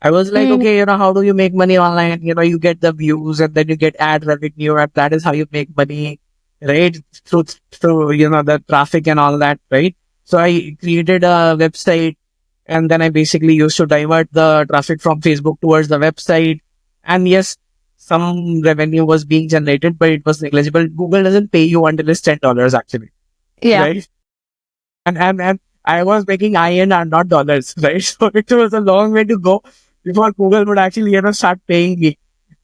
I was like, okay, how do you make money online? You get the views and then you get ad revenue and that is how you make money, right? Through, the traffic and all that, right? So I created a website and then I basically used to divert the traffic from Facebook towards the website. And yes, some revenue was being generated, but it was negligible. Google doesn't pay you until it's $10 actually. Yeah. Right? And I was making INR and not dollars, right? So it was a long way to go before Google would actually, start paying me.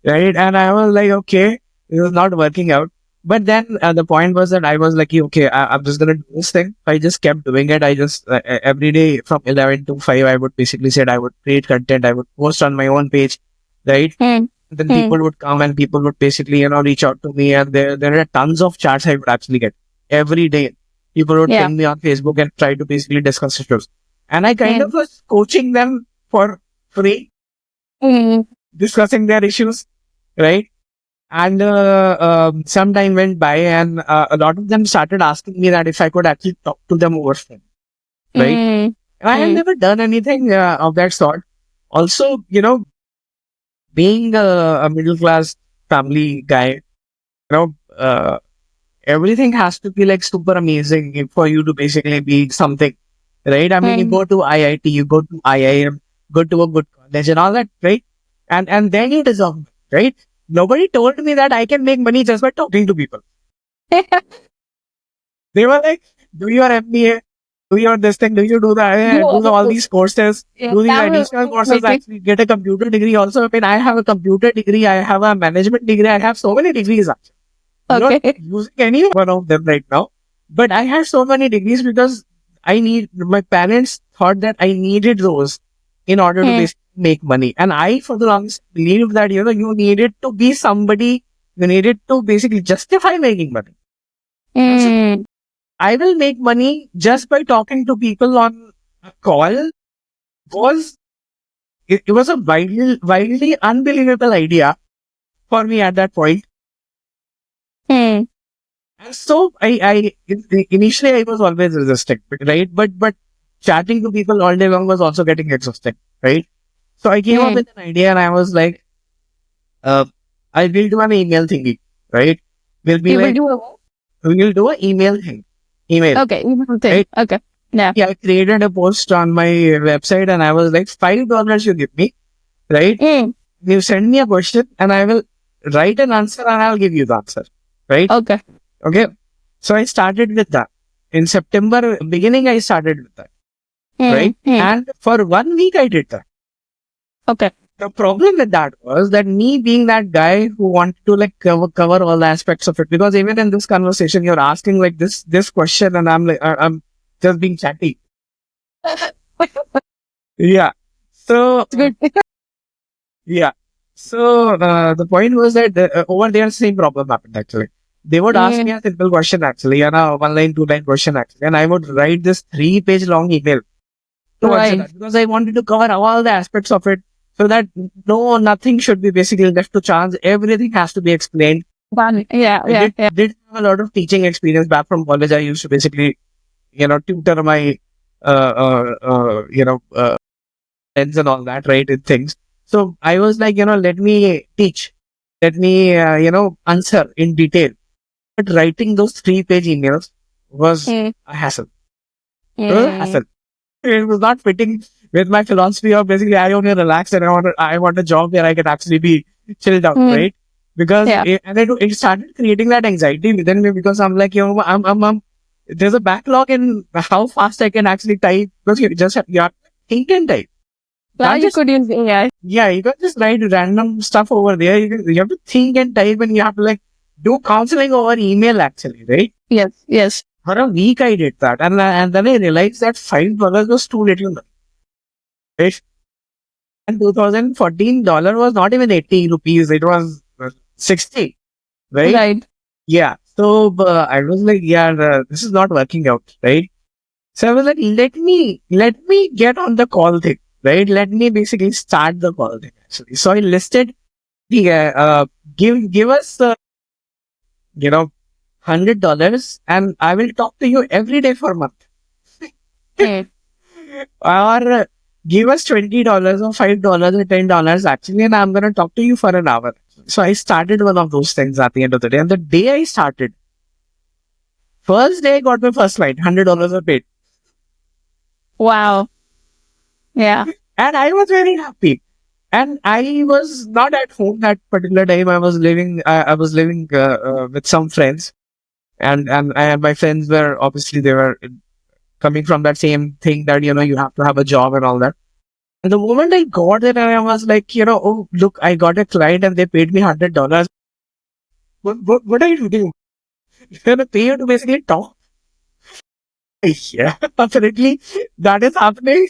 Right? And I was like, okay, it was not working out. But then the point was that I was like, okay, I'm just going to do this thing. I just kept doing it. I just, every day from 11 to 5, I would basically say I would create content. I would post on my own page, right? Then people would come and people would basically, reach out to me. And there are tons of chats I would actually get every day. People would ping me on Facebook and try to basically discuss issues. And I kind of was coaching them for free, discussing their issues, right? And some time went by and a lot of them started asking me that if I could actually talk to them over phone, right? And I had never done anything of that sort. Also, being a middle class family guy, everything has to be like super amazing for you to basically be something, right? I mean, you go to IIT, you go to IIM, go to a good college and all that, right? And then you deserve, right? Nobody told me that I can make money just by talking to people. They were like, do your MBA, do your this thing, do you do that, do all these courses, do these additional courses, actually get a computer degree also. I mean, I have a computer degree, I have a management degree, I have so many degrees actually. I'm not using any one of them right now, but I had so many degrees because my parents thought that I needed those in order to basically make money. And I, for the longest, believed that, you needed to be somebody, you needed to basically justify making money. So, I will make money just by talking to people on a call. It was a wildly unbelievable idea for me at that point. And so initially I was always resisting, right? But chatting to people all day long was also getting exhausting, right? So I came up with an idea and I was like, I will do an email thingy, right? We'll do an email thing. Email. Okay. Email thing. Right? Okay. Yeah. I created a post on my website and I was like, $5 you give me, right? You send me a question and I will write an answer and I'll give you the answer, right? Okay. So I started with that. In September beginning, I started with that, right? And for 1 week, I did that. Okay. The problem with that was that me being that guy who wanted to like cover all the aspects of it, because even in this conversation, you're asking like this question, and I'm like, I'm just being chatty. Yeah. So Good. yeah. So the point was that over there, same problem happened actually. They would ask me Mm, a simple question actually, and a one line, two line question actually, and I would write this 3 page long email to answer right. that because I wanted to cover all the aspects of it so that nothing should be basically left to chance. Everything has to be explained. One. Yeah, I yeah, did yeah. did have a lot of teaching experience back from college. I used to basically tutor my friends and all that, right? And things. So I was like, let me teach, let me answer in detail. But writing those 3 page emails was Mm, a hassle. It was a mm, hassle. It was not fitting with my philosophy of basically I want to relax and I want a job where I can actually be chilled out, mm, right? Because yeah. it started creating that anxiety within me because I'm like, there's a backlog in how fast I can actually type because you have to think and type. You Now can't you just could use AI. yeah, you can't just write random stuff over there. You have to think and type and you have to like do counseling over email actually, right? Yes, yes. For a week I did that and then I realized that $5 was too little, right? And 2014 dollar was not even 80 rupees. It was 60, right? Right. Yeah. So I was like, yeah, this is not working out, right? So I was like, let me get on the call thing, right? Let me basically start the call thing actually. So I listed the, give us, you know, $100 and I will talk to you every day for a month. Mm, Or give us $20 or $5 or $10 actually, and I'm going to talk to you for an hour. So I started one of those things at the end of the day. And the day I started, first day I got my first client, $100 I paid. wow. Yeah. And I was very happy. And I was not at home that particular time. I was living with some friends, and my friends were obviously they were coming from that same thing that you have to have a job and all that. And the moment I got it, and I was like, oh look, I got a client and they paid me $100. What are you doing? They're gonna pay you to basically talk. Yeah, apparently that is happening.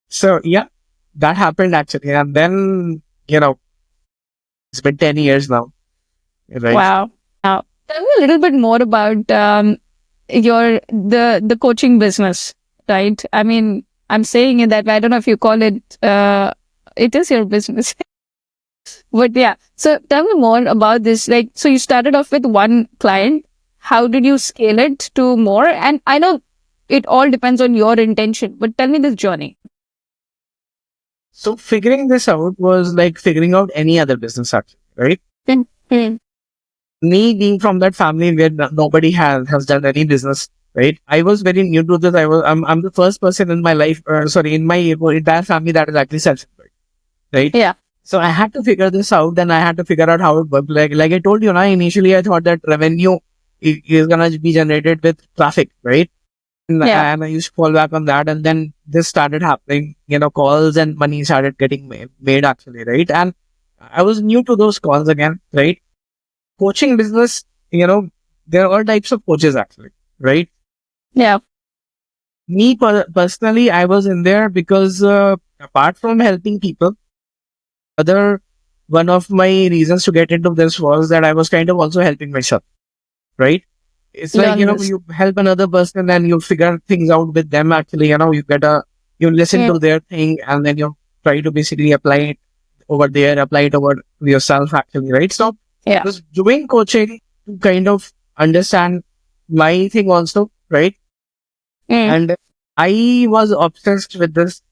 So yeah, that happened actually, and then it's been 10 years now, right? Wow. Now, tell me a little bit more about your the coaching business, right? I mean, I'm saying it that way. I don't know if you call it. It is your business, but yeah. So tell me more about this. Like, so you started off with one client. How did you scale it to more? And I know it all depends on your intention, but tell me this journey. So figuring this out was like figuring out any other business actually, right? Mm, mm, Me being from that family where nobody has done any business, right? I was very new to this. I'm the first person in my life, sorry, in my entire family that is actually self-employed, right? yeah. So I had to figure this out, and I had to figure out how it worked. Like I told you, now initially I thought that revenue is gonna be generated with traffic, right? Yeah. And I used to fall back on that, and then this started happening. Calls and money started getting made actually, right? And I was new to those calls again, right? Coaching business, there are all types of coaches actually, right? Yeah. Me personally, I was in there because apart from helping people, other one of my reasons to get into this was that I was kind of also helping myself, right? It's like, Learn this. you help another person and you figure things out with them actually, you listen Mm, to their thing and then you try to basically apply it over there, apply it over yourself actually, right? So I yeah. was doing coaching to kind of understand my thing also, right? Mm, And I was obsessed with this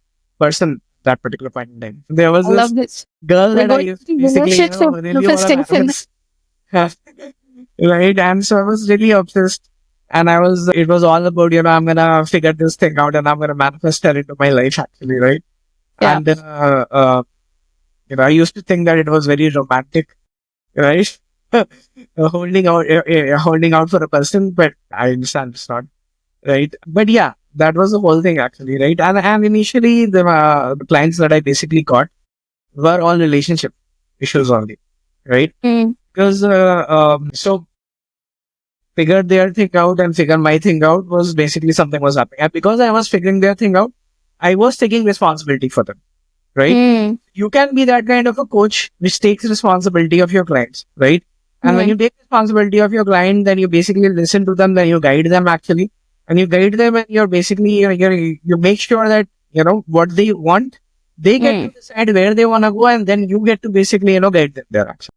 person that particular point in time. There was I this love this. girl We're that I going used to to basically, relationship really want to manifestation. manifest. Right. And so I was really obsessed. And it was all about, I'm going to figure this thing out and I'm going to manifest her into my life actually. Right. Yeah. And, I used to think that it was very romantic, right? Holding out for a person, but I understand it's not, right? But yeah, that was the whole thing actually, right? And initially the clients that I basically got, were all relationship issues only, right? Mm. Because so figure their thing out and figure my thing out was basically something was happening, and because I was figuring their thing out, I was taking responsibility for them, right? Mm. You can be that kind of a coach which takes responsibility of your clients, right? And when you Mm. take responsibility of your client, then you basically listen to them, then you guide them actually, and you guide them, and you're basically you make sure that what they want, they get to Mm. decide where they want to go, and then you get to basically guide them there actually,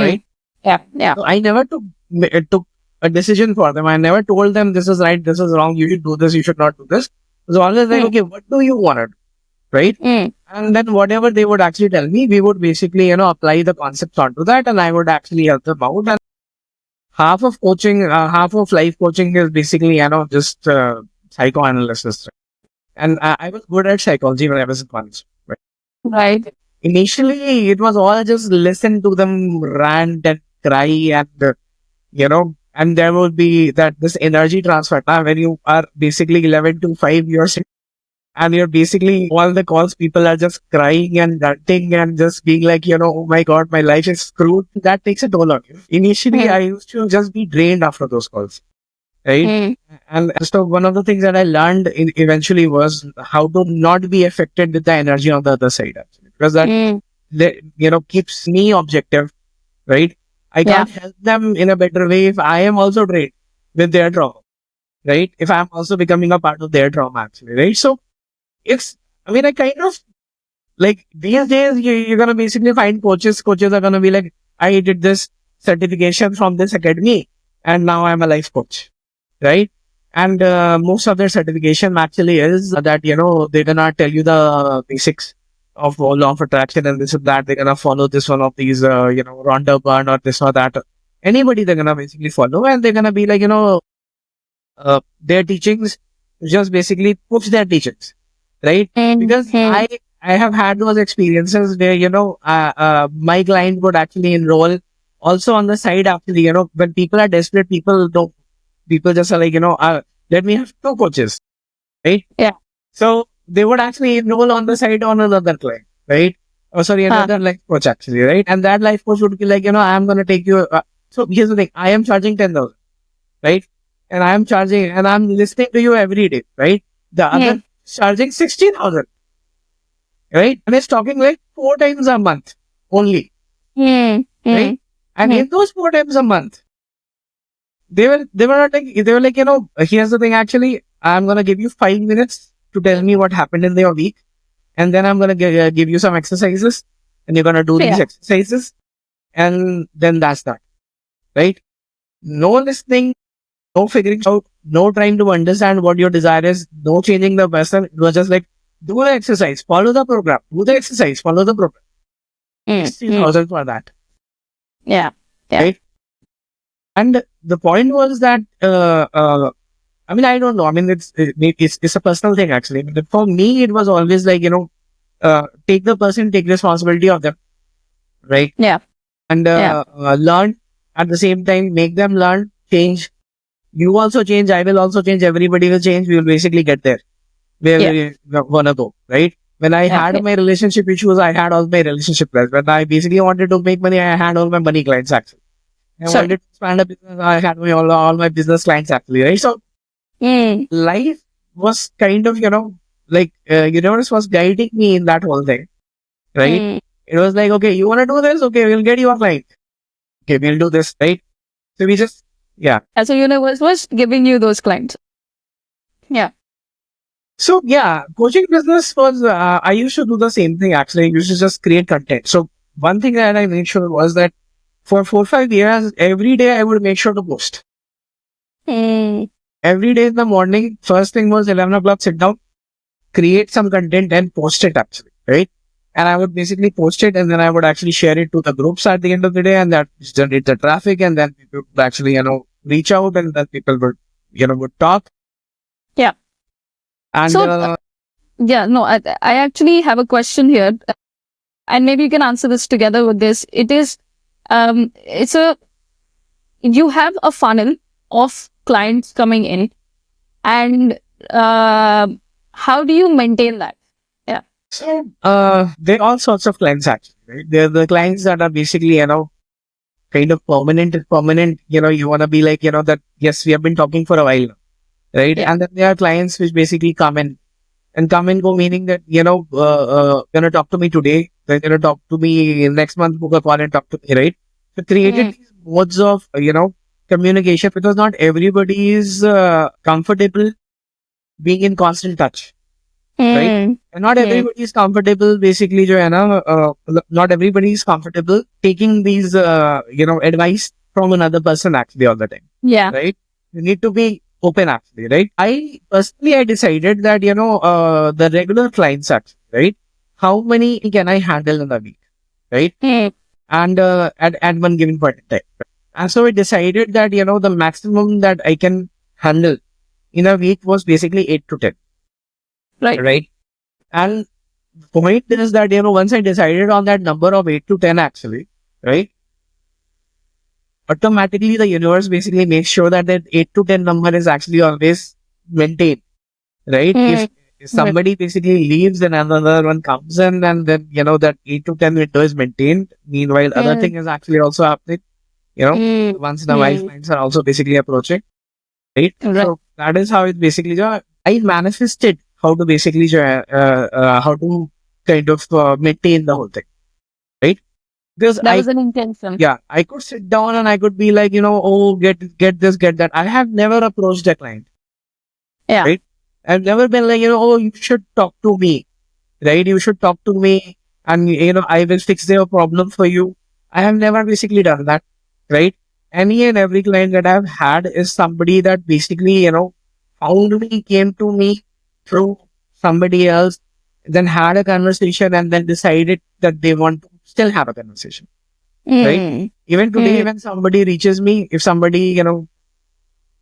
right? Mm. Yeah. Yeah. So I never took a decision for them. I never told them this is right, this is wrong, you should do this, you should not do this. It was always like, Mm. okay, what do you want to do, right? Mm. And then whatever they would actually tell me, we would basically, apply the concepts onto that, and I would actually help them out. And half of coaching, half of life coaching is basically, just psychoanalysis. And I was good at psychology when I was in college. Right? Right. Initially, it was all just listen to them rant and cry, and and there would be this energy transfer. Now, when you are basically 11 to 5 years and you're basically all the calls, people are just crying and ranting and just being like, oh my God, my life is screwed. That takes a toll on you. Initially, I Mm. used to just be drained after those calls, right? Mm. And so one of the things that I learned eventually was how to not be affected with the energy on the other side, actually, because Mm. keeps me objective, right? I Yeah. can't help them in a better way if I am also drained with their trauma, right? If I'm also becoming a part of their trauma, actually, right? So it's, I mean, I kind of like these days, you're going to basically find coaches. Coaches are going to be like, I did this certification from this academy and now I'm a life coach, right? And most of their certification actually is that, they're going to tell you the basics of law of attraction and this and that. They're going to follow this one of these, Rhonda Byrne or this or that. Anybody they're going to basically follow, and they're going to be like, their teachings just basically push their teachings, right? Mm. Because Mm. I have had those experiences where my client would actually enroll also on the side. Actually, when people are desperate, people just are like, let me have two coaches, right? Yeah. So they would actually enroll on the side on another client, right? Oh, sorry, Huh. another life coach actually, right? And that life coach would be like, I'm going to take you. So here's the thing: I am charging 10,000, right? And I am charging, and I'm listening to you every day, right? The other Mm. charging 16,000, right? And it's talking like 4 times a month only, Mm. right? Mm. And Mm. in those 4 times a month, they were not like, they were like, here's the thing. Actually, I'm gonna give you 5 minutes to tell me what happened in your week, and then I'm gonna give you some exercises, and you're gonna do these Yeah. exercises, and then that's that, right? No listening, no figuring out, no trying to understand what your desire is, no changing the person. It was just like, do the exercise, follow the program, do the exercise, follow the program. Mm. Mm. 60,000 for that, Yeah. Yeah. right? And the point was that, I mean, I don't know. I mean, it's a personal thing actually. But for me, it was always like, take the person, take responsibility of them, right? Yeah. And Yeah. learn at the same time, make them learn, change. You also change, I will also change, everybody will change. We will basically get there where Yeah. we want to go, right? When I Yeah. had my relationship issues, I had all my relationship clients. When I basically wanted to make money, I had all my money clients actually. I So. wanted to expand a business, I had all my business clients actually, right? So Mm. life was kind of, like, universe was guiding me in that whole thing, right? Mm. It was like, okay, you want to do this? Okay, we'll get you a client. Okay, we'll do this, right? So we just, yeah. As a universe was giving you those clients. Yeah. So yeah, coaching business was, I used to do the same thing actually. I used to just create content. So one thing that I made sure was that for 4 or 5 years, every day I would make sure to post. Mm. Every day in the morning, first thing was 11 o'clock, sit down, create some content and post it actually, right? And I would basically post it, and then I would actually share it to the groups at the end of the day, and that generate the traffic, and then people would actually, reach out, and then people would, would talk. Yeah. And So, yeah, no, I actually have a question here, and maybe you can answer this together with this. It is, it's you have a funnel of clients coming in, and how do you maintain that? Yeah. So, there are all sorts of clients actually, right? They're the clients that are basically, kind of permanent, you want to be like, that, yes, we have been talking for a while now, right? Yeah. And then there are clients which basically come in and come and go, meaning that, going to talk to me today, then going to talk to me next month, book a call and talk to me, right? So created Mm. these modes of, communication because not everybody is comfortable being in constant touch, right? Mm. And not Mm. everybody is comfortable, basically, जो है ना, not everybody is comfortable taking these, advice from another person actually all the time, Yeah. right? You need to be open actually, right? I decided that, the regular clients actually, right? How many can I handle in a week, right? Mm. And at one given point in time. And so I decided that, the maximum that I can handle in a week was basically 8 to 10, Right. right? And point is that, once I decided on that number of 8 to 10 actually, right? Automatically the universe basically makes sure that that 8 to 10 number is actually always maintained, right? Mm. If Right. somebody basically leaves and another one comes in and then, that 8 to 10 window is maintained. Meanwhile, other Mm. thing is actually also happening, Mm. once in a while Mm. clients are also basically approaching, right? Right. So that is how it basically, I manifested how to basically, how to kind of maintain the whole thing, right? Because That was an intention. I could sit down and I could be like, oh, get this, get that. I have never approached a client, Yeah. right? I've never been like, oh, you should talk to me, right? You should talk to me and, I will fix their problem for you. I have never basically done that, right? Any and every client that I've had is somebody that basically, found me, came to me through somebody else, then had a conversation and then decided that they want to still have a conversation, right? Mm. Even today, Mm. when somebody reaches me, if somebody,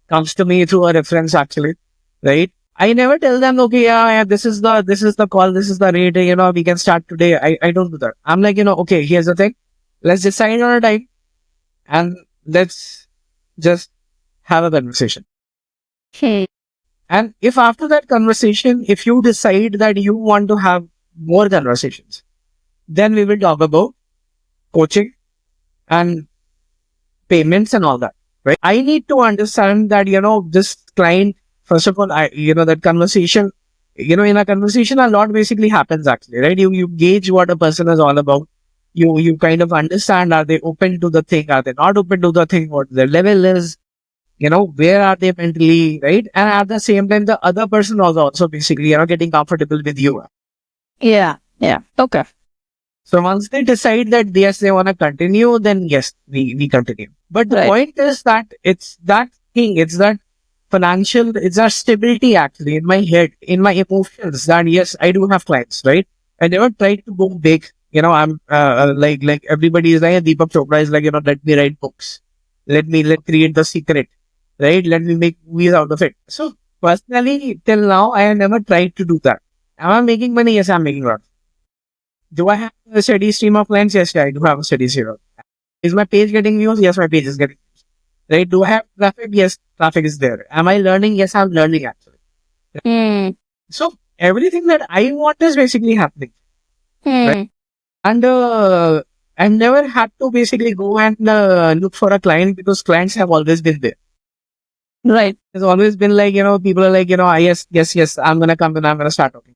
comes to me through a reference actually, right? I never tell them, okay, yeah, this is the call, this is the rate, we can start today. I don't do that. I'm like, okay, here's the thing. Let's decide on a time and let's just have a conversation. Mm. And if after that conversation, if you decide that you want to have more conversations, then we will talk about coaching and payments and all that, right? I need to understand that, this client, first of all, that conversation, in a conversation, a lot basically happens actually, right? You gauge what a person is all about. You kind of understand, are they open to the thing? Are they not open to the thing? What their level is? Where are they mentally, right? And at the same time, the other person was also basically, getting comfortable with you. Yeah. Yeah. Okay. So once they decide that yes, they want to continue, then yes, we continue. But the Right. point is that it's that thing, it's that financial, it's that stability actually in my head, in my emotions that yes, I do have clients, right? I never tried to go big. I'm like everybody is like Deepak Chopra is like, let me write books. Let create the secret, right? Let me make movies out of it. So personally, till now, I have never tried to do that. Am I making money? Yes, I'm making a lot. Do I have a steady stream of clients? Yes, I do have a steady stream. Is my page getting views? Yes, my page is getting views. Right? Do I have traffic? Yes, traffic is there. Am I learning? Yes, I'm learning actually. Mm. So everything that I want is basically happening. Right? Mm. And I've never had to basically go and look for a client because clients have always been there. Right. It's always been like, people are like, "Ah, yes, I'm going to come and I'm going to start talking."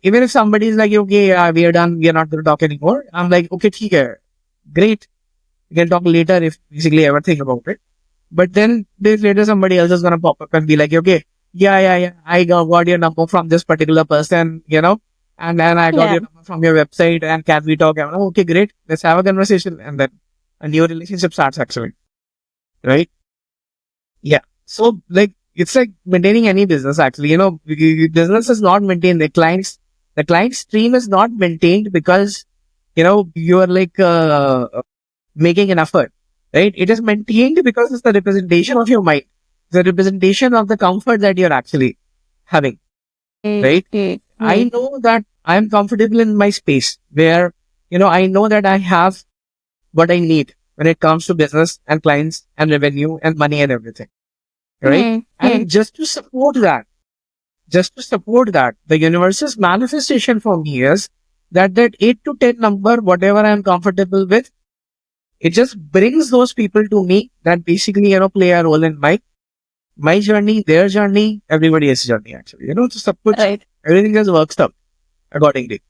Even if somebody is like, okay, we are done, we are not going to talk anymore. I'm like, okay, ठीक है, great. We can talk later if basically ever think about it. But then days later, somebody else is going to pop up and be like, okay, yeah. I got your number from this particular person, and then I got Yeah. your number from your website and can we talk? I'm like, okay, great. Let's have a conversation. And then a new relationship starts actually, right? Yeah. So like, it's like maintaining any business actually, business is not maintained. The client stream is not maintained because, you are like, making an effort, right? It is maintained because it's the representation of your mind, the representation of the comfort that you're actually having, Mm. right? Mm. I Mm. know that I'm comfortable in my space where, I know that I have what I need when it comes to business and clients and revenue and money and everything, right? Mm. Mm. And just to support that, just to support that, the universe's manifestation for me is that 8 to 10 number, whatever I'm comfortable with, it just brings those people to me that basically, play a role in my journey, their journey, everybody else's journey actually. So Right. everything just works up accordingly.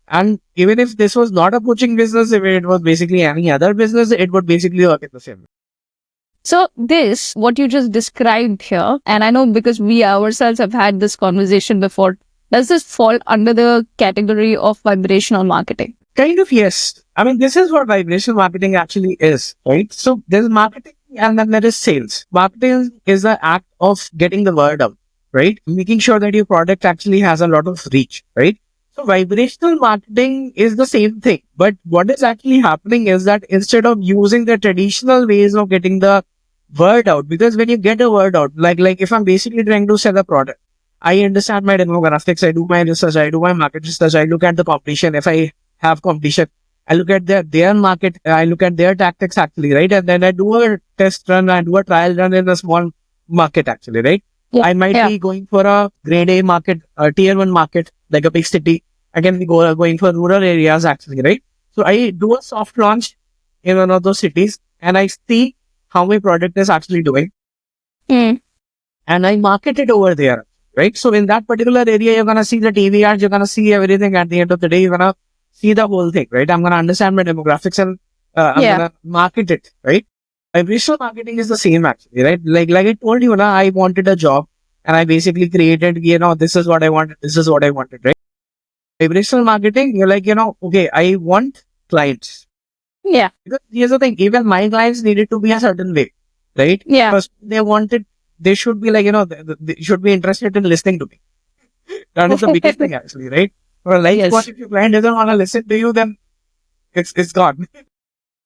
And even if this was not a coaching business, if it was basically any other business, it would basically work in the same way. So this, what you just described here, and I know because we ourselves have had this conversation before, does this fall under the category of vibrational marketing? Kind of, yes. I mean, this is what vibrational marketing actually is, right? So there's marketing and then there is sales. Marketing is the act of getting the word out, right? Making sure that your product actually has a lot of reach, right? So vibrational marketing is the same thing. But what is actually happening is that instead of using the traditional ways of getting the word out, because when you get a word out, like if I'm basically trying to sell a product, I understand my demographics, I do my research, I do my market research, I look at the competition. If I have competition, I look at their market, I look at their tactics actually, right? And then I do a test run, I do a trial run in a small market actually, right? Yeah. I might be going for a grade A market, a tier 1 market, like a big city. I can be going for rural areas actually, right? So I do a soft launch in one of those cities and I see how my product is actually doing Mm. and I market it over there, right? So in that particular area, you're going to see the TV ads, you're going to see everything. At the end of the day, you're going to see the whole thing, right? I'm going to understand my demographics and I'm Yeah. going to market it, right? Vibrational marketing is the same actually, right? Like I told you, I wanted a job and I basically created, this is what I wanted, this is what I wanted, right? Vibrational marketing, you're like, okay, I want clients. Yeah. Because here's the thing, even my clients needed to be a certain way, right? Yeah. Because they should be like, they should be interested in listening to me. That is the biggest thing actually, right? For a life coach, if your client doesn't want to listen to you, then it's gone.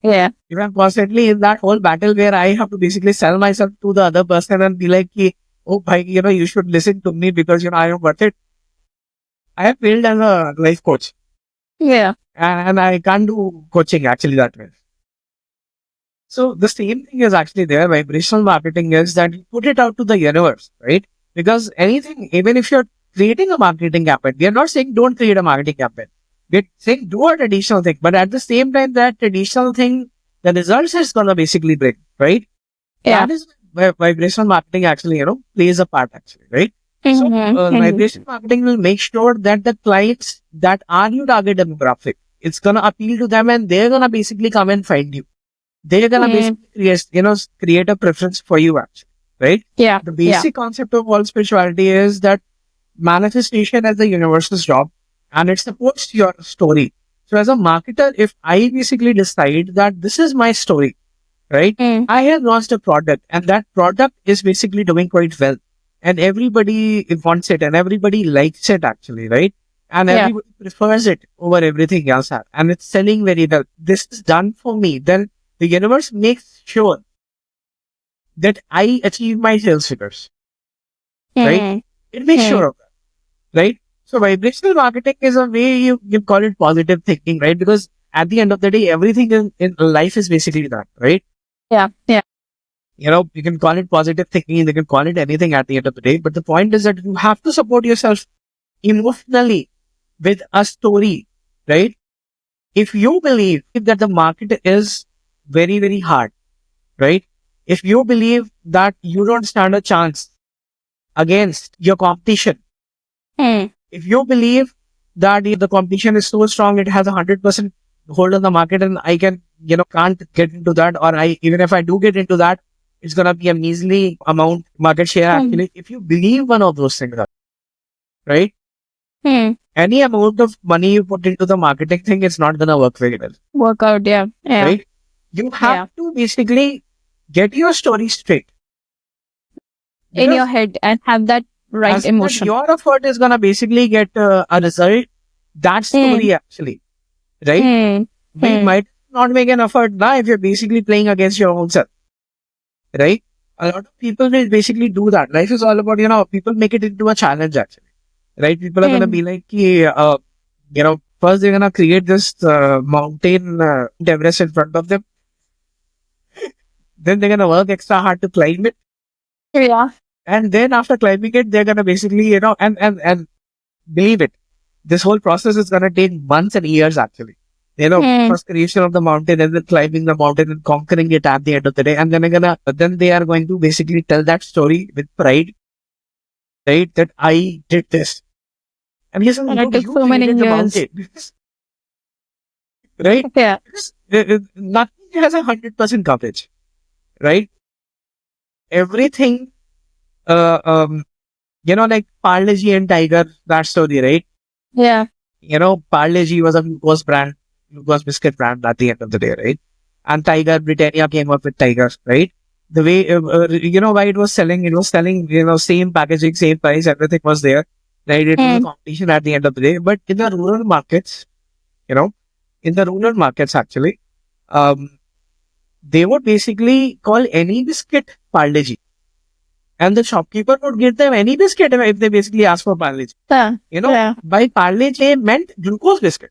Yeah. If I'm constantly in that whole battle where I have to basically sell myself to the other person and be like, oh, bhai, you should listen to me because, I am worth it. I have failed as a life coach. Yeah. And I can't do coaching actually that way. So the same thing is actually there. Vibrational marketing is that you put it out to the universe, right? Because anything, even if you're creating a marketing campaign, we are not saying don't create a marketing campaign. We're saying do a traditional thing, but at the same time, that traditional thing, the results is gonna basically bring, right? Yeah. That is where vibrational marketing actually, plays a part actually, right? So vibrational marketing will make sure that the clients that are your target demographic, it's gonna appeal to them and they're gonna basically come and find you. They're gonna basically create a preference for you actually, right? Yeah. The basic concept of all spirituality is that manifestation as the universe's job and it supports your story. So as a marketer, if I basically decide that this is my story, right? I have launched a product and that product is basically doing quite well and everybody wants it and everybody likes it actually, right? And everybody prefers it over everything else and it's selling very well. This is done for me. Then the universe makes sure that I achieve my sales figures, right? It makes sure of that, right? So vibrational marketing is a way you call it positive thinking, right? Because at the end of the day, everything in life is basically that, right? Yeah. Yeah. You can call it positive thinking, you can call it anything at the end of the day. But the point is that you have to support yourself emotionally with a story, right? If you believe that the market is very, very hard, right? If you believe that you don't stand a chance against your competition, if you believe that the competition is so strong, it has 100% hold on the market and I can't get into that, or even if I do get into that, it's going to be a measly amount market share actually. If you believe one of those things, right? Any amount of money you put into the marketing thing, it's not going to work very well. Work out. Yeah. Yeah. Right? You have to basically get your story straight. In your head and have that right emotion. Your effort is going to basically get a result. That story actually, right? We might not make an effort now if you're basically playing against your own self, right? A lot of people will basically do that. Life is all about, people make it into a challenge actually, right? People are going to be like, first they're going to create this mountain, Everest in front of them. Then they're going to work extra hard to climb it. Yeah. And then after climbing it, they're gonna basically, and believe it, this whole process is gonna take months and years actually. First creation of the mountain and then climbing the mountain and conquering it at the end of the day. And then they are going to basically tell that story with pride, right? That I did this. And he says, And it dude, took you so many created the years. mountain, right? Yeah. Nothing has 100% coverage, right? Everything, like Parle G and Tiger, that story, right? Yeah. Parle G was a glucose biscuit brand at the end of the day, right? And Tiger, Britannia came up with Tiger, right? The way, why it was selling, same packaging, same price, everything was there, right? It was a competition at the end of the day. But in the rural markets, actually, um, they would basically call any biscuit Parle G. And the shopkeeper would give them any biscuit if they basically ask for Parle G. By Parle G meant glucose biscuit,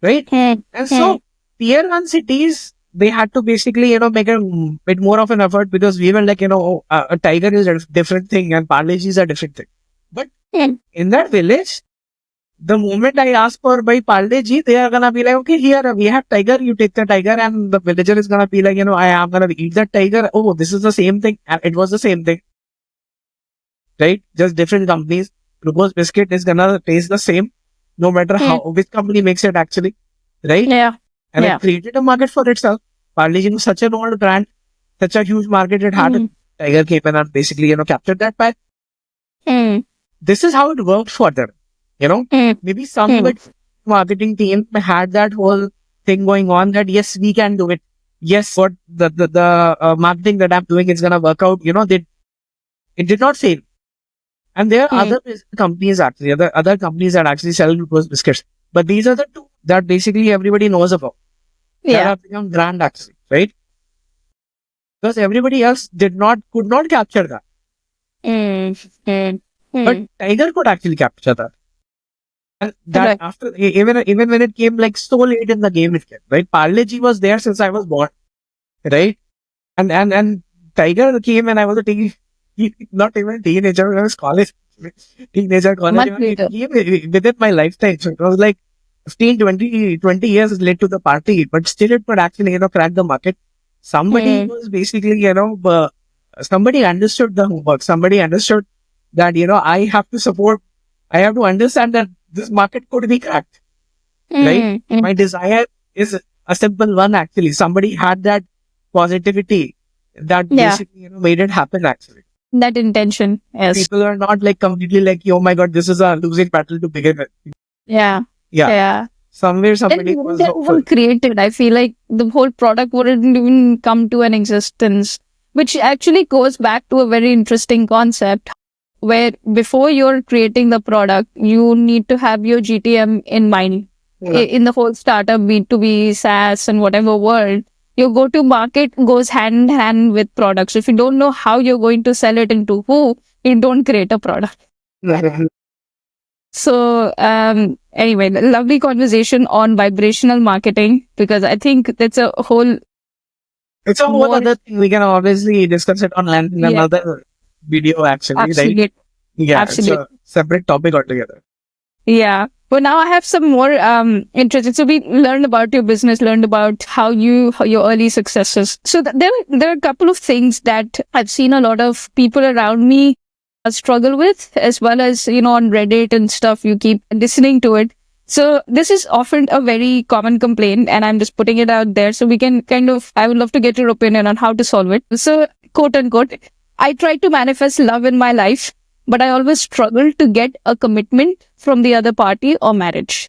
right? And so tier 1 cities, they had to basically, make a bit more of an effort because we were like, a Tiger is a different thing and Parle G is a different thing. But in that village, the moment I ask for by Parle G, they are gonna be like, okay, here we have Tiger, you take the Tiger, and the villager is gonna be like, I am gonna eat that Tiger. Oh, this is the same thing. And it was the same thing, right? Just different companies. Glucose biscuit is gonna taste the same, no matter which company makes it actually, right? Yeah. And it created a market for itself. Parle G was such an old brand, such a huge market it had. Tiger came in and basically, captured that pie. This is how it worked for them. Maybe some marketing team had that whole thing going on that yes, we can do it. Yes, what the marketing that I'm doing is gonna work out. It did not fail. And there are other companies actually, other companies that actually sell glucose biscuits. But these are the two that basically everybody knows about. That have become brand actually, right? Because everybody else could not capture that. But Tiger could actually capture that. And that after, even when it came like so late in the game, it came, right? Parle G was there since I was born, right? And Tiger came when I was not even a teenager, when I was college. Much It later. came within my lifetime. So it was like 15, 20 years late to the party, but still it could actually, crack the market. Somebody was basically, somebody understood the homework. Somebody understood that, I have to understand that this market could be cracked, right? My desire is a simple one actually. Somebody had that positivity that basically, made it happen actually. That intention, yes. People are not like completely like, oh my God, this is a losing battle to begin with. Yeah. Somewhere Then somebody wouldn't was that hopeful. even created? I feel like the whole product wouldn't even come to an existence, which actually goes back to a very interesting concept where before you're creating the product, you need to have your GTM in mind. In the whole startup B2B, SaaS and whatever world, your go-to market goes hand in hand with products. If you don't know how you're going to sell it and to who, you don't create a product. So, anyway, lovely conversation on vibrational marketing, because I think that's a whole. It's a whole other thing. We can obviously discuss it online in another video actually, Absolutely. right? Yeah, Absolutely. it's a separate topic altogether. Yeah. But now I have some more interesting. So we learned about your business, learned about how your early successes. So there are a couple of things that I've seen a lot of people around me struggle with, as well as, on Reddit and stuff, you keep listening to it. So this is often a very common complaint, and I'm just putting it out there so we can I would love to get your opinion on how to solve it. So, quote unquote, I try to manifest love in my life, but I always struggle to get a commitment from the other party or marriage.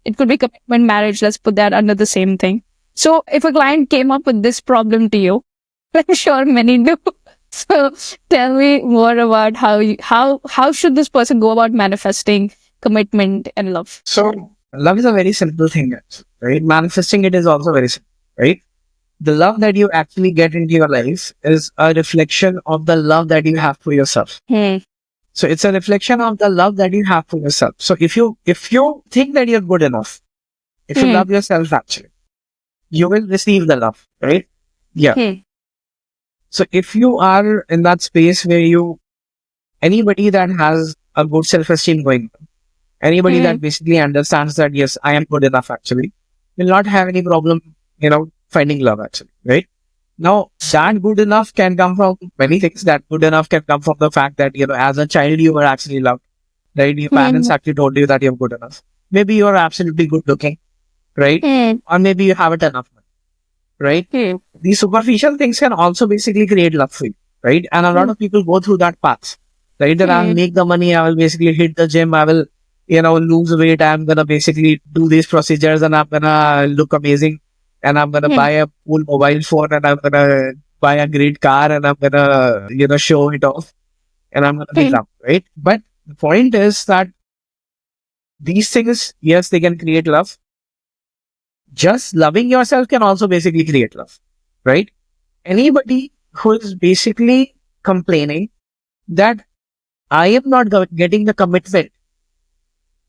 It could be commitment, marriage, let's put that under the same thing. So if a client came up with this problem to you, I'm sure many do. So tell me more about how should this person go about manifesting commitment and love? So love is a very simple thing, right? Manifesting it is also very simple, right? The love that you actually get into your life is a reflection of the love that you have for yourself. So it's a reflection of the love that you have for yourself. So if you think that you're good enough, if you love yourself actually, you will receive the love, right? Yeah. So if you are in that space where anybody that has a good self-esteem going, anybody that basically understands that, yes, I am good enough actually, will not have any problem, finding love actually, right? Now, that good enough can come from many things. That good enough can come from the fact that, as a child, you were actually loved, right? Your parents actually told you that you're good enough. Maybe you're absolutely good looking, right? Or maybe you have a ton of money, right? These superficial things can also basically create love for you, right? And a lot of people go through that path, right? That I'll make the money, I will basically hit the gym, I will, lose weight, I'm gonna basically do these procedures and I'm gonna look amazing and I'm gonna buy a cool mobile phone and I'm gonna buy a great car and I'm gonna, show it off and I'm gonna be loved, right? But the point is that these things, yes, they can create love. Just loving yourself can also basically create love, right? Anybody who is basically complaining that I am not getting the commitment,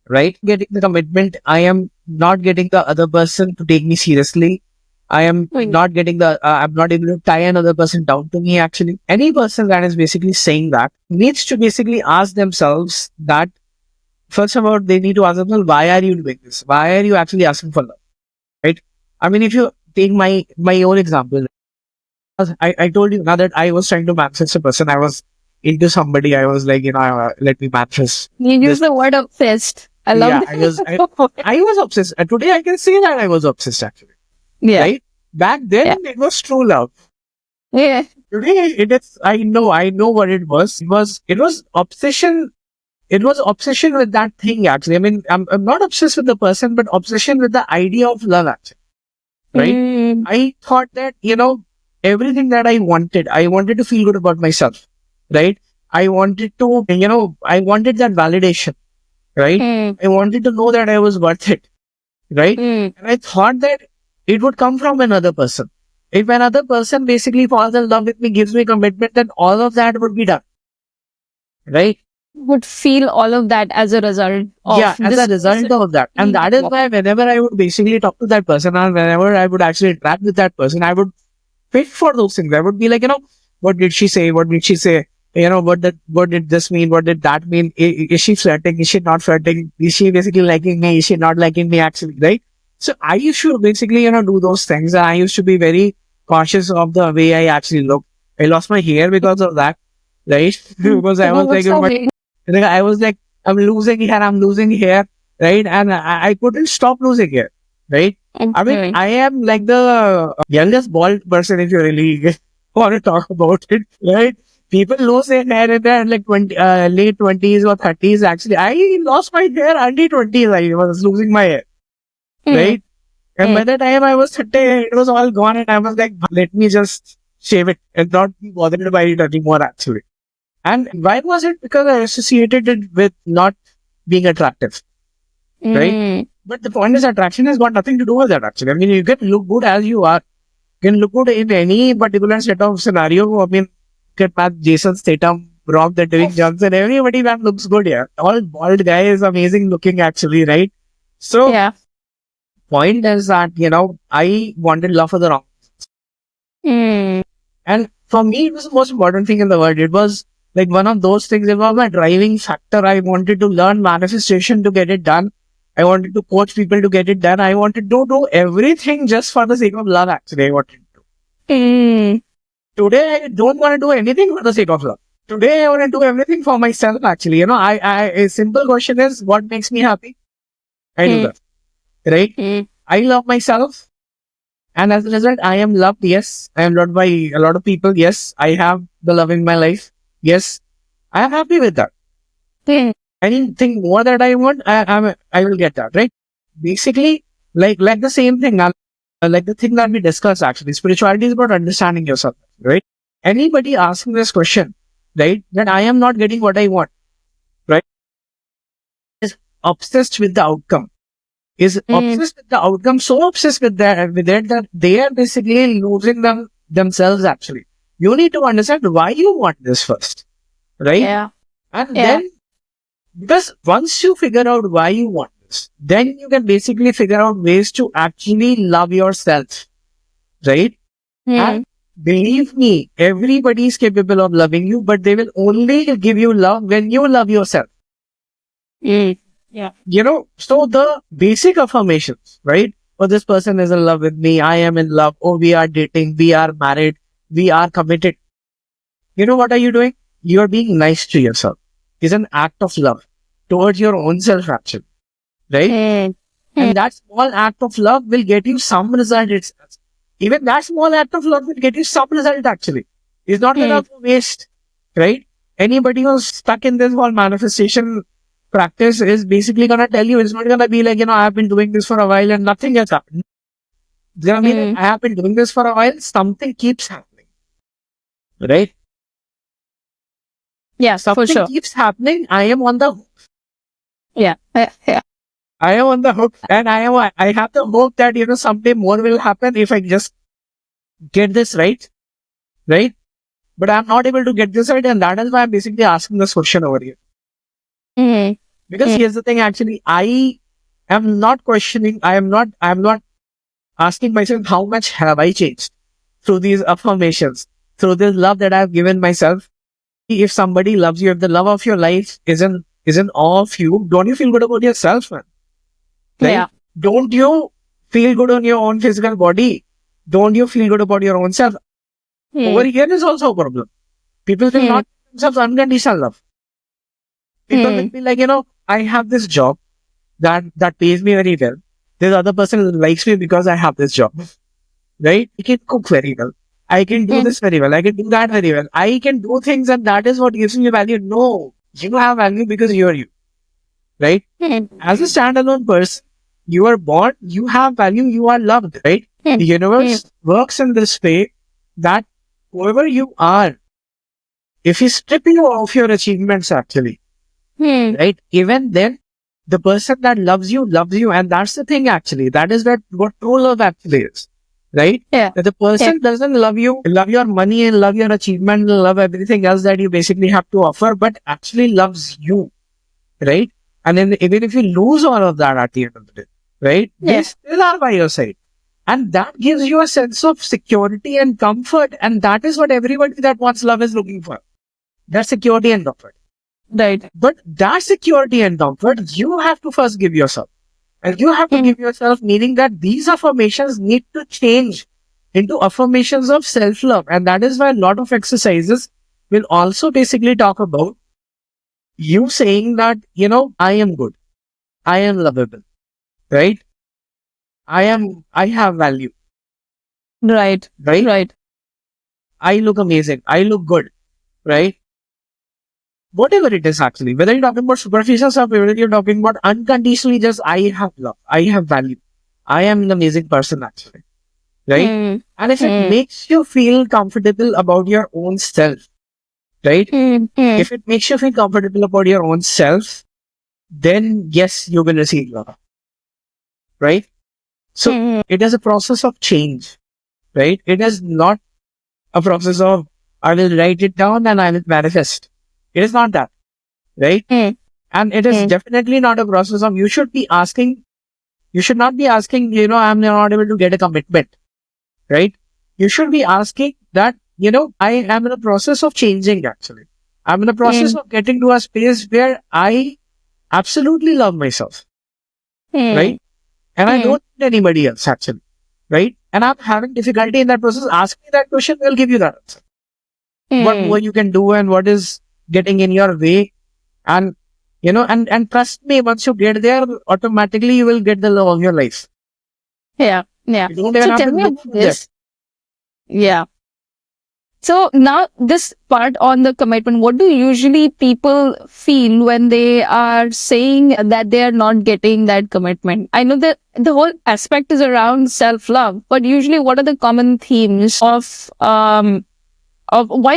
right? Getting the commitment, I am not getting the other person to take me seriously. I am not getting I'm not able to tie another person down to me actually. Any person that is basically saying that needs to basically ask themselves that, first of all, they need to ask themselves, why are you doing this? Why are you actually asking for love, right? I mean, if you take my own example, I told you now that I was trying to manifest a person. I was into somebody. I was like, let me manifest. You use the word obsessed. I love I was obsessed. Today I can say that I was obsessed actually. Yeah. Right? Back then it was true love. Yeah. Today it is, I know what it was. It was obsession. It was obsession with that thing actually. I mean, I'm not obsessed with the person, but obsession with the idea of love actually. Right? I thought that, everything that I wanted to feel good about myself. Right? I wanted to, I wanted that validation. Right? I wanted to know that I was worth it. Right? And I thought that it would come from another person. If another person basically falls in love with me, gives me commitment, then all of that would be done. Right? Would feel all of that as a result of as a result of that. And that is why whenever I would basically talk to that person or whenever I would actually interact with that person, I would fit for those things. I would be like, what did she say? What did she say? What did this mean? What did that mean? Is she flirting? Is she not flirting? Is she basically liking me? Is she not liking me actually? Right? So I used to basically, do those things. And I used to be very cautious of the way I actually look. I lost my hair because of that. Right? Because I was like, I'm losing hair. Right? And I couldn't stop losing hair. Right? I mean, I am like the youngest bald person if you really want to talk about it, right? People lose their hair in their like late 20s or 30s. Actually, I lost my hair early 20s. I was losing my hair, right? And by the time I was 30, it was all gone and I was like, let me just shave it and not be bothered by it anymore actually. And why was it? Because I associated it with not being attractive, right? But the point is, attraction has got nothing to do with that actually. I mean, you can look good as you are. You can look good in any particular set of scenario. I mean, you can match Jason Statham, Rob the Dwayne Johnson, everybody that looks good here. All bald guy is amazing looking actually, right? So, point is that, I wanted love for the wrong. And for me, it was the most important thing in the world. It was like one of those things. It was my driving factor. I wanted to learn manifestation to get it done. I wanted to coach people to get it done. I wanted to do everything just for the sake of love, actually. I wanted to. Today, I don't want to do anything for the sake of love. Today, I want to do everything for myself, actually. A simple question is, what makes me happy? I do that. Right? I love myself. And as a result, I am loved. Yes. I am loved by a lot of people. Yes. I have the love in my life. Yes. I am happy with that. Anything more that I want, I will get that, right? Basically, like the same thing, like the thing that we discussed actually, spirituality is about understanding yourself, right? Anybody asking this question, right, that I am not getting what I want, right, is obsessed with the outcome, so obsessed with that they are basically losing themselves actually. You need to understand why you want this first, right? Yeah. And then, because once you figure out why you want this, then you can basically figure out ways to actually love yourself, right? And Believe me, everybody is capable of loving you, but they will only give you love when you love yourself. Yeah. So the basic affirmations, right? Oh, this person is in love with me. I am in love. Oh, we are dating. We are married. We are committed. What are you doing? You are being nice to yourself. It's an act of love towards your own self, actually, right? And that small act of love will get you some result. Even that small act of love will get you some result, actually. It's not gonna go waste, right? Anybody who's stuck in this whole manifestation practice is basically gonna tell you, it's not gonna be like, I've been doing this for a while and nothing has happened. It's gonna be like, I have been doing this for a while, something keeps happening, right? Yeah, for Something sure. keeps happening. I am on the hook. Yeah. I am on the hook, and I have the hope that, someday more will happen if I just get this right? But I'm not able to get this right, and that is why I'm basically asking this question over here. Because here's the thing, actually, I am not questioning, I am not asking myself how much have I changed through these affirmations, through this love that I've given myself. If somebody loves you, if the love of your life isn't all of you, don't you feel good about yourself, man? Right? Yeah. Don't you feel good on your own physical body? Don't you feel good about your own self? Over here is also a problem. People will not give themselves unconditional love. People will be like, I have this job that pays me very well. This other person likes me because I have this job. Right? I can cook very well. I can do this very well. I can do that very well. I can do things, and that is what gives me value. No, you have value because you are you. Right? As a standalone person, you are born, you have value, you are loved, right? The universe works in this way that whoever you are, if you strip you of your achievements, actually, right? Even then, the person that loves you, and that's the thing, actually. That is what true love actually is, right? Yeah. That the person doesn't love you, love your money, and love your achievement, and love everything else that you basically have to offer, but actually loves you, right? And then even if you lose all of that at the end of the day, right? They still are by your side. And that gives you a sense of security and comfort. And that is what everybody that wants love is looking for. That security and comfort. Right. But that security and comfort, you have to first give yourself. And you have to give yourself, meaning that these affirmations need to change into affirmations of self-love. And that is why a lot of exercises will also basically talk about you saying that, I am good. I am lovable, right? I have value, Right. right? I look amazing. I look good, right? Whatever it is, actually, whether you're talking about superficial stuff, whether you're talking about unconditionally just, I have love, I have value, I am an amazing person, actually, right? And if it makes you feel comfortable about your own self, right? If it makes you feel comfortable about your own self, then yes, you will receive love, right? So it is a process of change, right? It is not a process of, I will write it down and I will manifest. It is not that, right? And it is definitely not a process of, you should not be asking, I'm not able to get a commitment, right? You should be asking that, I am in a process of changing, actually. I'm in a process of getting to a space where I absolutely love myself, right? And I don't need anybody else, actually, right? And I'm having difficulty in that process. Ask me that question, we'll give you that answer. What more you can do and what is getting in your way. And, and trust me, once you get there, automatically you will get the love of your life. Yeah. You don't even So have tell to me look about for this. that. Yeah. So now this part on the commitment, what do usually people feel when they are saying that they are not getting that commitment? I know that the whole aspect is around self-love, but usually what are the common themes of why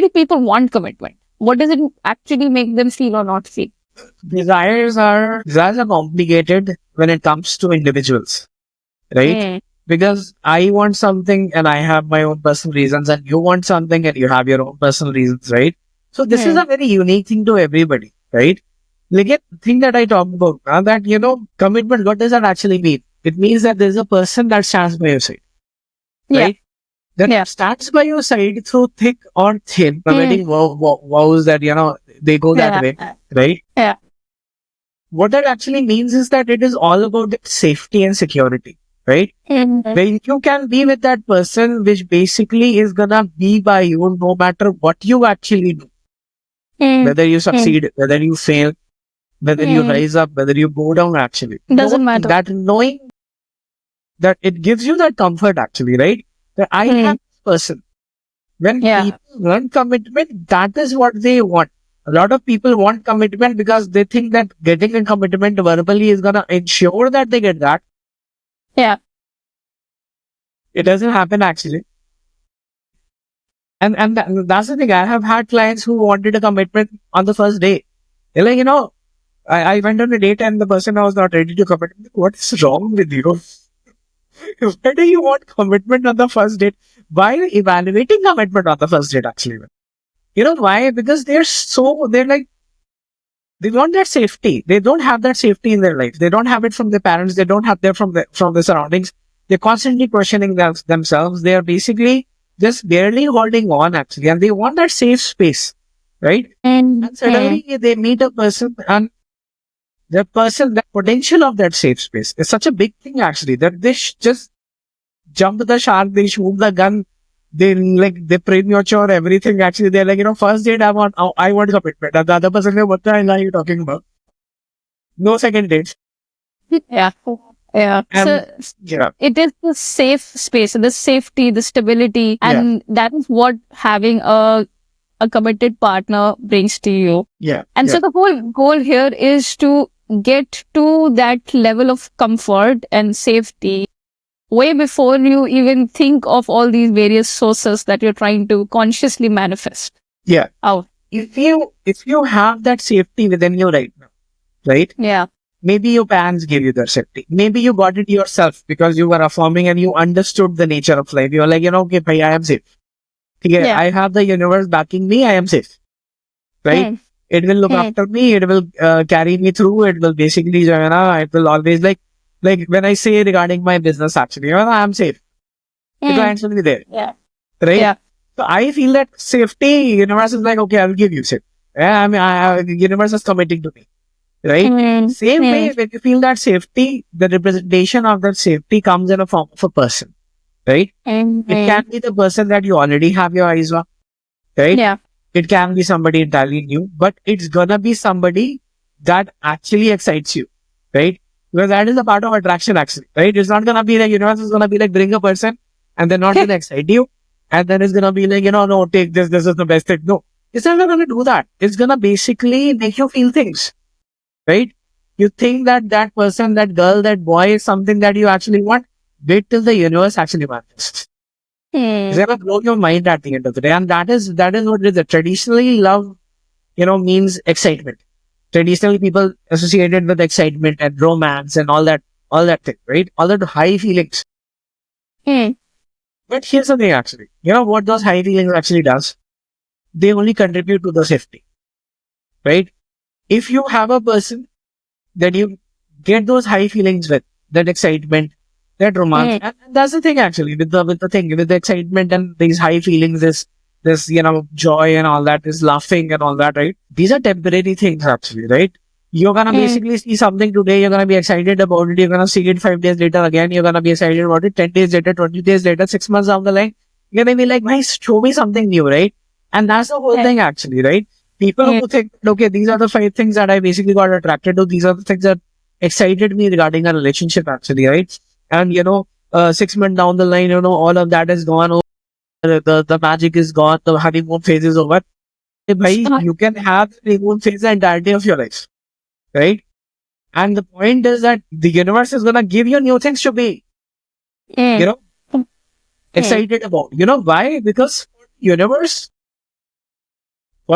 do people want commitment? What does it actually make them feel or not feel? Desires are complicated when it comes to individuals, right? Because I want something and I have my own personal reasons, and you want something and you have your own personal reasons, right? So this is a very unique thing to everybody, right? Like the thing that I talked about, that, commitment, what does that actually mean? It means that there's a person that stands by your side, right? that stands by your side through thick or thin. The wedding vows that, they go that way, right? Yeah. What that actually means is that it is all about safety and security, right? Where you can be with that person, which basically is gonna be by you no matter what you actually do. Whether you succeed, whether you fail, whether you rise up, whether you go down, actually. Doesn't matter. That knowing that it gives you that comfort, actually, right? That I have this person. When people want commitment, that is what they want. A lot of people want commitment because they think that getting a commitment verbally is gonna ensure that they get that. Yeah. It doesn't happen, actually. And that's the thing. I have had clients who wanted a commitment on the first day. They're like, I went on a date and the person was not ready to commit. What's wrong with you? Why do you want commitment on the first date? Why are you evaluating commitment on the first date, actually? You know why? Because they're like, they want that safety. They don't have that safety in their life. They don't have it from their parents. They don't have that from the surroundings. They're constantly questioning themselves. They are basically just barely holding on, actually. And they want that safe space, right? And suddenly they meet a person, and the potential of that safe space is such a big thing, actually, that they just jump the shark, they shoot the gun, they premature everything. Actually, they're like, first date, I want commitment. And the other person, what the hell are you talking about? No second dates. Yeah. Yeah. And, so it is the safe space, the safety, the stability, and that is what having a committed partner brings to you. Yeah. And so the whole goal here is to get to that level of comfort and safety way before you even think of all these various sources that you're trying to consciously manifest. Yeah. Out. If you have that safety within you right now, right? Yeah. Maybe your parents gave you that safety. Maybe you got it yourself because you were affirming and you understood the nature of life. You're like, okay, bhai, I am safe. Yeah, I have the universe backing me. I am safe. Right? It will look after me. It will carry me through. It will basically, it will always like when I say regarding my business, actually, I am safe. The clients will be there. Yeah. Right? Yeah. So I feel that safety, universe is like, okay, I will give you safe. Yeah, I mean, universe is committing to me. Right? Same way, when you feel that safety, the representation of that safety comes in a form of a person. Right? It can be the person that you already have your eyes on. Right? Yeah. It can be somebody entirely new, but it's gonna be somebody that actually excites you. Right? Because that is a part of attraction, actually. Right? It's not gonna be like, universe is gonna be like, bring a person and they're not gonna excite you. And then it's gonna be like, no, take this is the best thing. No, it's not gonna do that. It's gonna basically make you feel things. Right? You think that person, that girl, that boy is something that you actually want. Wait till the universe actually manifests. It's gonna blow your mind at the end of the day. And that is what it is. Traditionally, love, means excitement. Traditionally, people associated with excitement and romance and all that thing, right? All that high feelings. But here's the thing, actually. You know what those high feelings actually does? They only contribute to the safety. Right? If you have a person that you get those high feelings with, that excitement, that romance, and that's the thing, actually, with the excitement and these high feelings, this joy and all that, this laughing and all that, right? These are temporary things, actually, right? You're gonna basically see something today, you're gonna be excited about it, you're gonna see it 5 days later again, you're gonna be excited about it 10 days later, 20 days later, 6 months down the line, you're gonna be like, nice, show me something new, right? And that's the whole thing, actually, right? People who think, okay, these are the 5 things that I basically got attracted to, these are the things that excited me regarding a relationship, actually, right? And 6 months down the line, all of that is gone over, the magic is gone, the honeymoon phase is over. Hey, bhai, you can have the honeymoon phase the entirety of your life, right? And the point is that the universe is gonna give you new things to be, excited about. You know why? Because for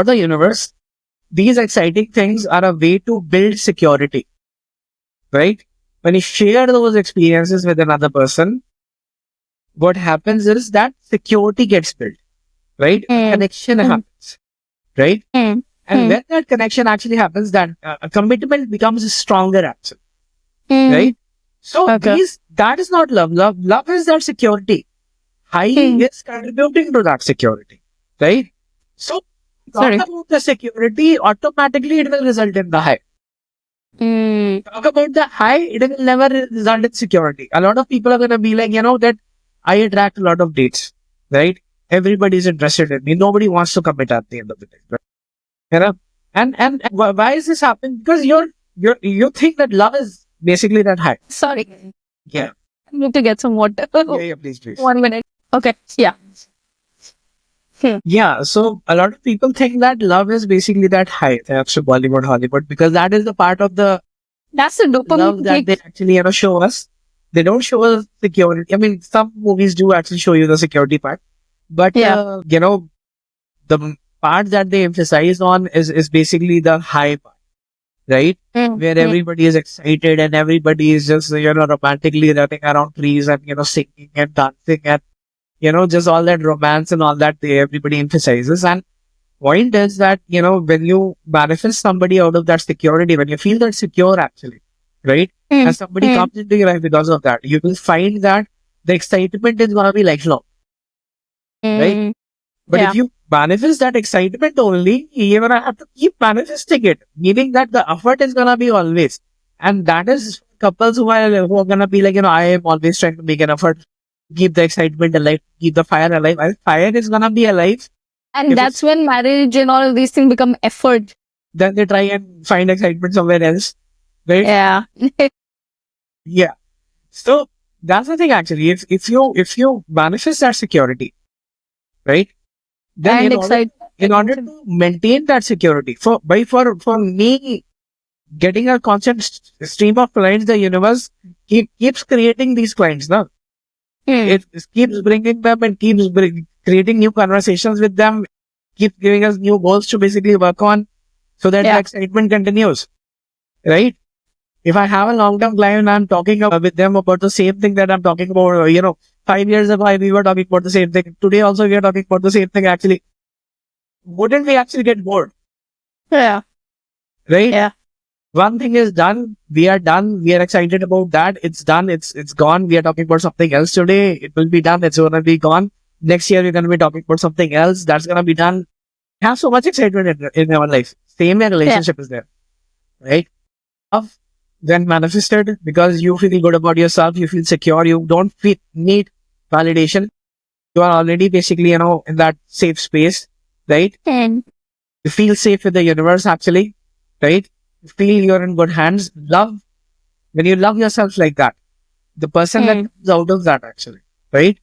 the universe, these exciting things are a way to build security, right? When you share those experiences with another person, what happens is that security gets built, right? A connection happens, right? And when that connection actually happens, that a commitment becomes stronger, actually, right? So that is not love. Love is that security. high is contributing to that security, right? So talk Sorry. about the security, automatically it will result in the high. Talk about the high, it will never result in security. A lot of people are going to be like, that I attract a lot of dates, right? Everybody's interested in me. Nobody wants to commit at the end of the day, right? You know, and why is this happening? Because you think that love is basically that high. Sorry. Yeah. I need to get some water. Yeah, please. 1 minute. Okay. Yeah. Yeah, so a lot of people think that love is basically that high, thanks to Bollywood, Hollywood, because that is the part of the That's the love dopamine that they kick. actually, show us. They don't show us security. I mean, some movies do actually show you the security part, but Yeah. the part that they emphasize on is basically the high part, right? Where everybody is excited and everybody is just, romantically running around trees and, singing and dancing and, just all that romance and all that everybody emphasizes. And point is that, when you manifest somebody out of that security, when you feel that secure actually, right? And somebody comes into your life because of that, you will find that the excitement is going to be lifelong, right? But if you manifest that excitement only, you're going to have to keep manifesting it, meaning that the effort is going to be always. And that is couples who are going to be like, I am always trying to make an effort, keep the excitement alive, keep the fire alive. And fire is going to be alive. And If that's when marriage and all of these things become effort. Then they try and find excitement somewhere else, right? Yeah. Yeah. So that's the thing actually. If you manifest that security, right? Then And in order to maintain that security, for me getting a constant stream of clients, the universe keeps creating these clients now. It keeps bringing them and keeps creating new conversations with them, keeps giving us new goals to basically work on, so that the excitement continues, right? If I have a long-term client, I'm talking with them about the same thing that I'm talking about, 5 years ago, we were talking about the same thing. Today also, we are talking about the same thing actually. Wouldn't we actually get bored? Yeah. Right? Yeah. One thing is done. We are done. We are excited about that. It's done. It's gone. We are talking about something else today. It will be done. It's going to be gone. Next year, we're going to be talking about something else. That's going to be done. Have so much excitement in our life. Same way relationship is there. Right? Love then manifested because you feel good about yourself. You feel secure. You don't need validation. You are already basically, in that safe space. Right? You feel safe with the universe actually. Right? You feel you're in good hands. Love, when you love yourself like that, the person that comes out of that actually, right,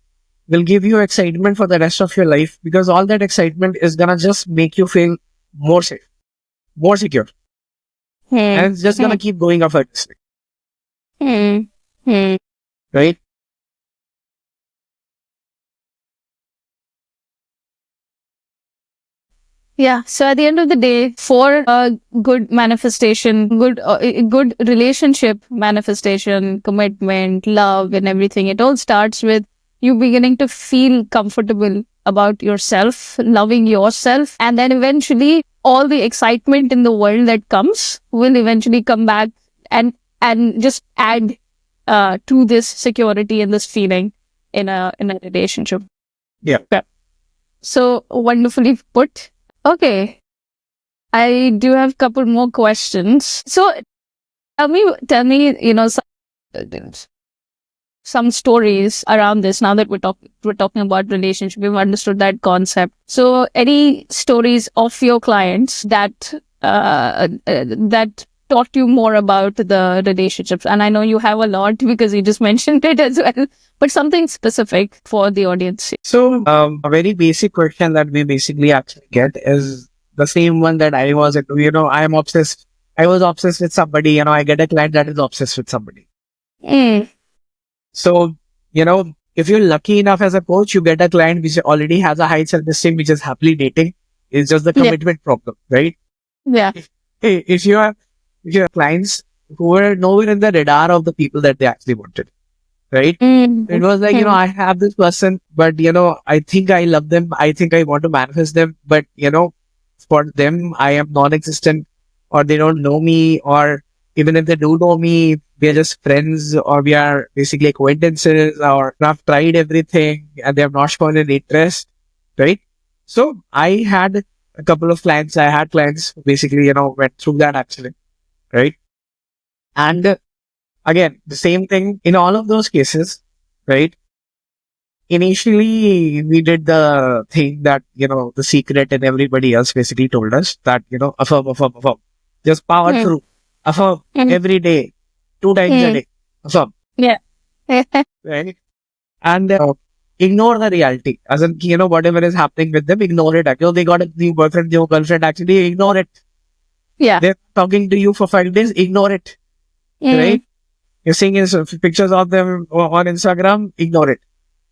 will give you excitement for the rest of your life, because all that excitement is gonna just make you feel more safe, more secure. And it's just gonna keep going effortlessly. Right? Yeah. So at the end of the day, for a good manifestation, good relationship manifestation, commitment, love, and everything, it all starts with you beginning to feel comfortable about yourself, loving yourself, and then eventually all the excitement in the world that comes will eventually come back and just add to this security and this feeling in a relationship. Yeah. So wonderfully put. Okay. I do have a couple more questions. So tell me, some stories around this. Now that we're talking about relationship, we've understood that concept. So any stories of your clients that that taught you more about the relationships? And I know you have a lot because you just mentioned it as well, but something specific for the audience. So a very basic question that we basically actually get is the same one that I was into. I'm obsessed. I was obsessed with somebody. I get a client that is obsessed with somebody. So, if you're lucky enough as a coach, you get a client which already has a high self-esteem, which is happily dating. It's just the commitment problem, right? Yeah. If you have clients who were nowhere in the radar of the people that they actually wanted, right? It was like, I have this person, but, I think I love them. I think I want to manifest them. But, for them, I am non-existent, or they don't know me, or Even if they do know me, we are just friends or we are basically acquaintances or I've tried everything and they have not shown any interest, right? So I had a couple of clients. I had clients who basically, went through that actually, right? And again, the same thing in all of those cases, right? Initially, we did the thing that, the secret and everybody else basically told us that, affirm, affirm, affirm. Just power Mm. through. Affirm Mm. every day, 2 times a Mm. day. Affirm, Yeah. right? And ignore the reality. As in, whatever is happening with them, ignore it. They got a new boyfriend, new girlfriend, actually ignore it. Yeah. They're talking to you for 5 days, ignore it, Mm. right? You're seeing pictures of them on Instagram, ignore it,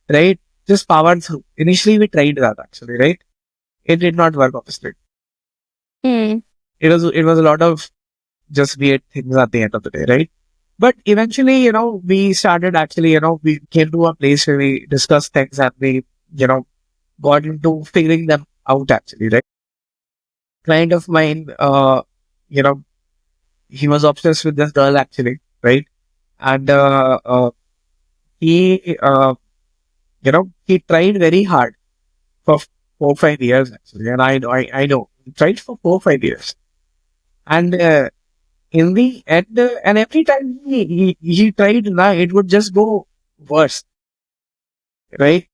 right? Just power through. Initially, we tried that actually, right? It did not work, obviously. Mm. It was a lot of just weird things at the end of the day, right? But eventually, we started actually, we came to a place where we discussed things and we, got into figuring them out actually, right? Client of mine, you know, he was obsessed with this girl actually, right? And he, he tried very hard for 4 or 5 years actually, and I know he tried for 4 or 5 years, and in the end, and every time he tried, now it would just go worse, right?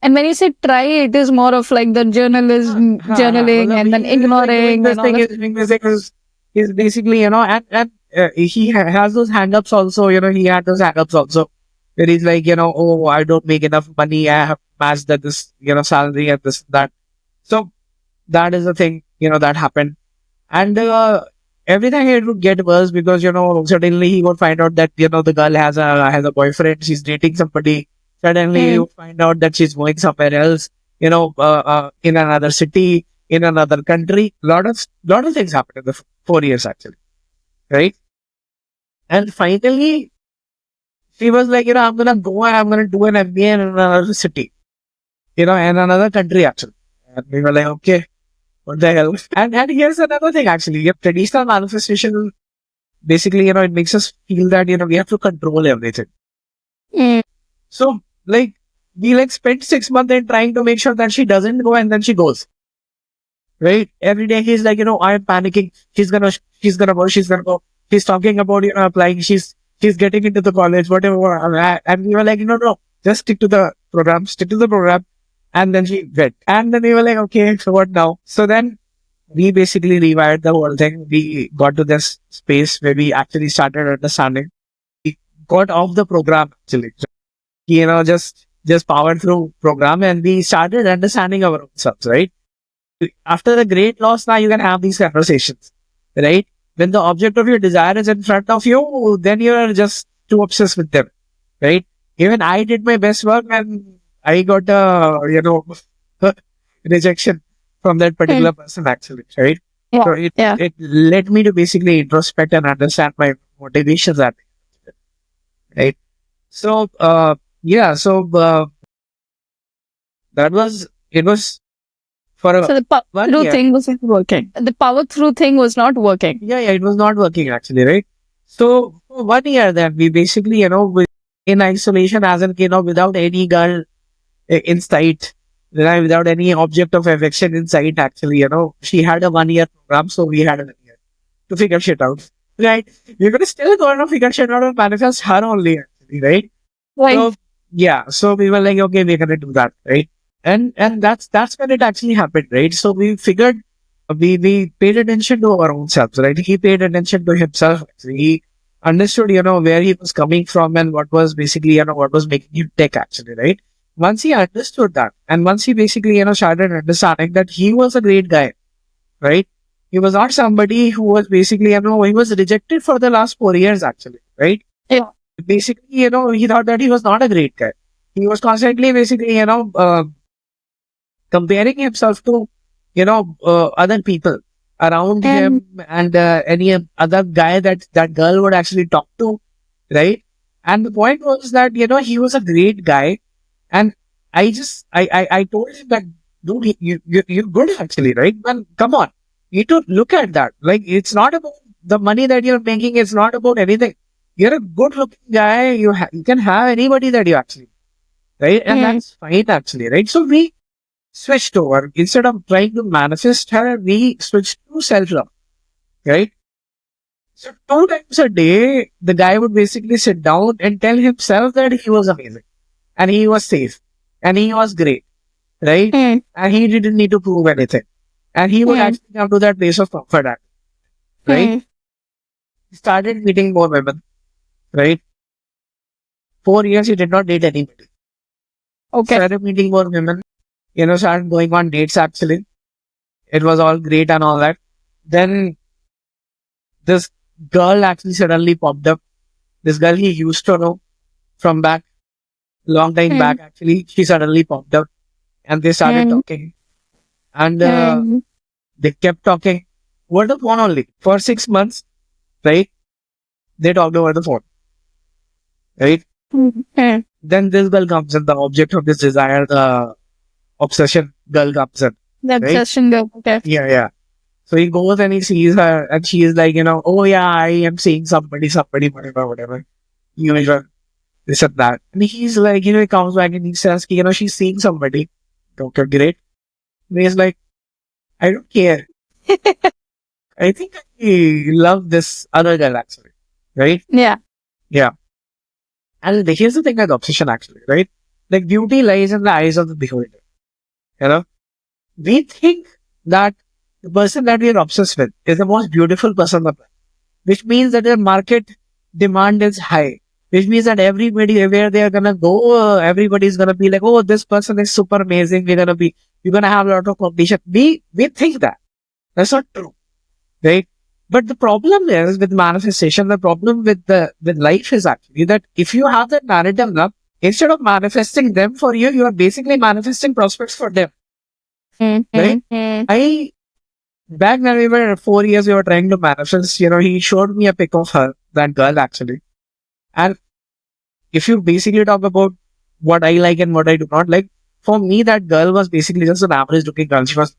And when you say try, it is more of like the journaling Matlab, and then he's like doing ignoring this and all thing, of he's doing this thing, he's basically, and he has those hang-ups also, he had those hang-ups also, where he's like, oh, I don't make enough money, I have matched that this, salary and this, that. So that is the thing, that happened. And everything it would get worse because, suddenly he would find out that, the girl has a boyfriend, she's dating somebody. Suddenly he Mm. would find out that she's going somewhere else, in another city, in another country. Lot of things happened in the 4 years actually, right? And finally, she was like, I'm gonna go and I'm gonna do an MBA in another city, in another country actually. And we were like, okay, what the hell? And here's another thing actually. Your traditional manifestation, basically, it makes us feel that, we have to control everything. Mm. So, like, we spend 6 months in trying to make sure that she doesn't go and then she goes, right? Every day he's like, I'm panicking. She's gonna go. He's talking about, applying. She's getting into the college, whatever. And we were like, no, just stick to the program. And then she went. And then we were like, okay, so what now? So then we basically rewired the whole thing. We got to this space where we actually started understanding. We got off the program actually. Just powered through program and we started understanding our own selves, right? After the great loss, now you can have these conversations, right? When the object of your desire is in front of you, then you're just too obsessed with them, right? Even I did my best work and I got rejection from that Mm. particular person actually, right? Yeah. So it, Yeah. it led me to basically introspect and understand my motivations at right. So yeah, so that was it was for So the power 1 through year. thing wasn't working. The power through thing was not working. Yeah, it was not working actually, right? So for 1 year then we basically, in isolation as in, without any girl in sight, right, without any object of affection in sight actually, she had a 1 year program, so we had a 1 year to figure shit out. Right? We're gonna still gonna figure shit out and manifest her only actually, right? Right. So yeah, so we were like, okay, we're gonna do that, right? And that's when it actually happened, right? So we figured we paid attention to our own selves, right? He paid attention to himself. Actually. He understood, where he was coming from and what was basically, what was making him tick actually, right? Once he understood that, and once he basically, started understanding that he was a great guy, right? He was not somebody who was basically, he was rejected for the last 4 years actually, right? Yeah. Basically, he thought that he was not a great guy. He was constantly basically, comparing himself to, other people around And him and any other guy that girl would actually talk to, right? And the point was that, he was a great guy. And I told him that, dude, you're good actually, right? Man, come on. You need to look at that. Like, it's not about the money that you're making is not about anything. You're a good looking guy. You can have anybody that you actually, right? And that's fine actually, right? So we switched over. Instead of trying to manifest her, we switched to self-love, right? So 2 times a day, the guy would basically sit down and tell himself that he was amazing and he was safe and he was great, right? And he didn't need to prove anything. And he would actually come to that place of comfort, right? He started meeting more women, right? 4 years he did not date anybody. Okay. Started meeting more women, started going on dates actually. It was all great and all that. Then this girl actually suddenly popped up. This girl he used to know from back, long time back actually. She suddenly popped up and they started talking. And they kept talking over the phone only for 6 months, right? They talked over the phone, right? Then this girl comes in, the object of this desire, the obsession girl comes in. The obsession girl. Okay. Yeah. So he goes and he sees her and she is like, oh yeah, I am seeing somebody, whatever. This and that. And he's like, he comes back and he says, she's seeing somebody. Okay, great. And he's like, I don't care. I think I love this other girl actually, right? Yeah. And here's the thing with obsession actually, right? Like beauty lies in the eyes of the beholder. We think that the person that we are obsessed with is the most beautiful person on the planet, which means that the market demand is high, which means that everybody, where they are gonna go, everybody is gonna be like, oh, this person is super amazing. We're gonna have a lot of competition. We think that. That's not true, right? But the problem is with manifestation, the problem with life is actually that if you have that narrative now, instead of manifesting them for you, you are basically manifesting prospects for them. Right? Back when we were 4 years, we were trying to manifest, he showed me a pic of her, that girl actually. And if you basically talk about what I like and what I do not like, for me, that girl was basically just an average looking girl. She was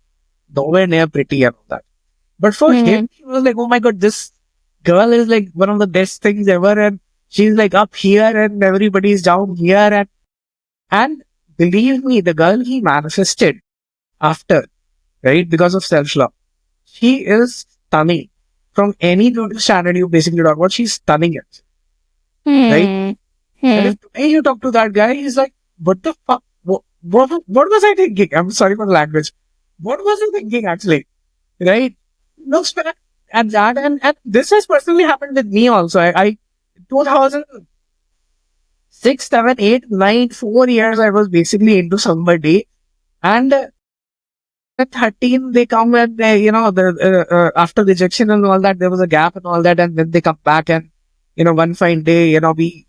nowhere near pretty and all that. But for him, he was like, oh my God, this girl is like one of the best things ever. And she's like up here and everybody's down here. And believe me, the girl he manifested after, right, because of self-love, she is stunning. From any beauty standard you basically talk about, she's stunning it. Right? And if today you talk to that guy, he's like, what the fuck? What was I thinking? I'm sorry for the language. What was I thinking actually? Right? Looks back at that, and this has personally happened with me also. I 2006, 7, 8, 9, 4 years, I was basically into somebody, and at 13, they come and after rejection and all that, there was a gap and all that, and then they come back and one fine day,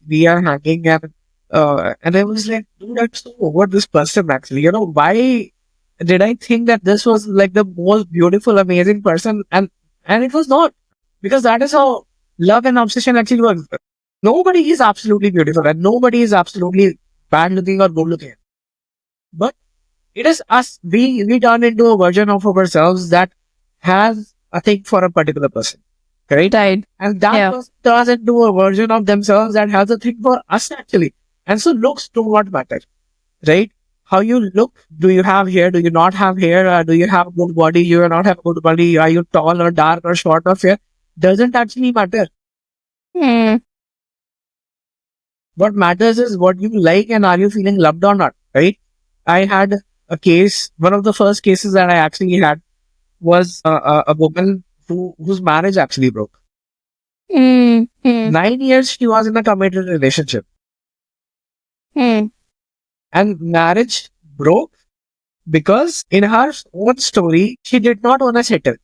we are hanging and I was like, dude, I'm so over this person actually. Why did I think that this was like the most beautiful, amazing person? And it was not, because that is how love and obsession actually works. Nobody is absolutely beautiful and nobody is absolutely bad looking or good looking. But it is us. We turn into a version of ourselves that has a thing for a particular person. Right? And that person turns into a version of themselves that has a thing for us actually. And so looks do not matter. Right? How you look, do you have hair, do you not have hair, do you have a good body, you do not have a good body, are you tall or dark or short or fair, doesn't actually matter. What matters is what you like and are you feeling loved or not, right? I had a case, one of the first cases that I actually had was a woman whose marriage actually broke. 9 years she was in a committed relationship. And marriage broke because in her own story, she did not want to settle.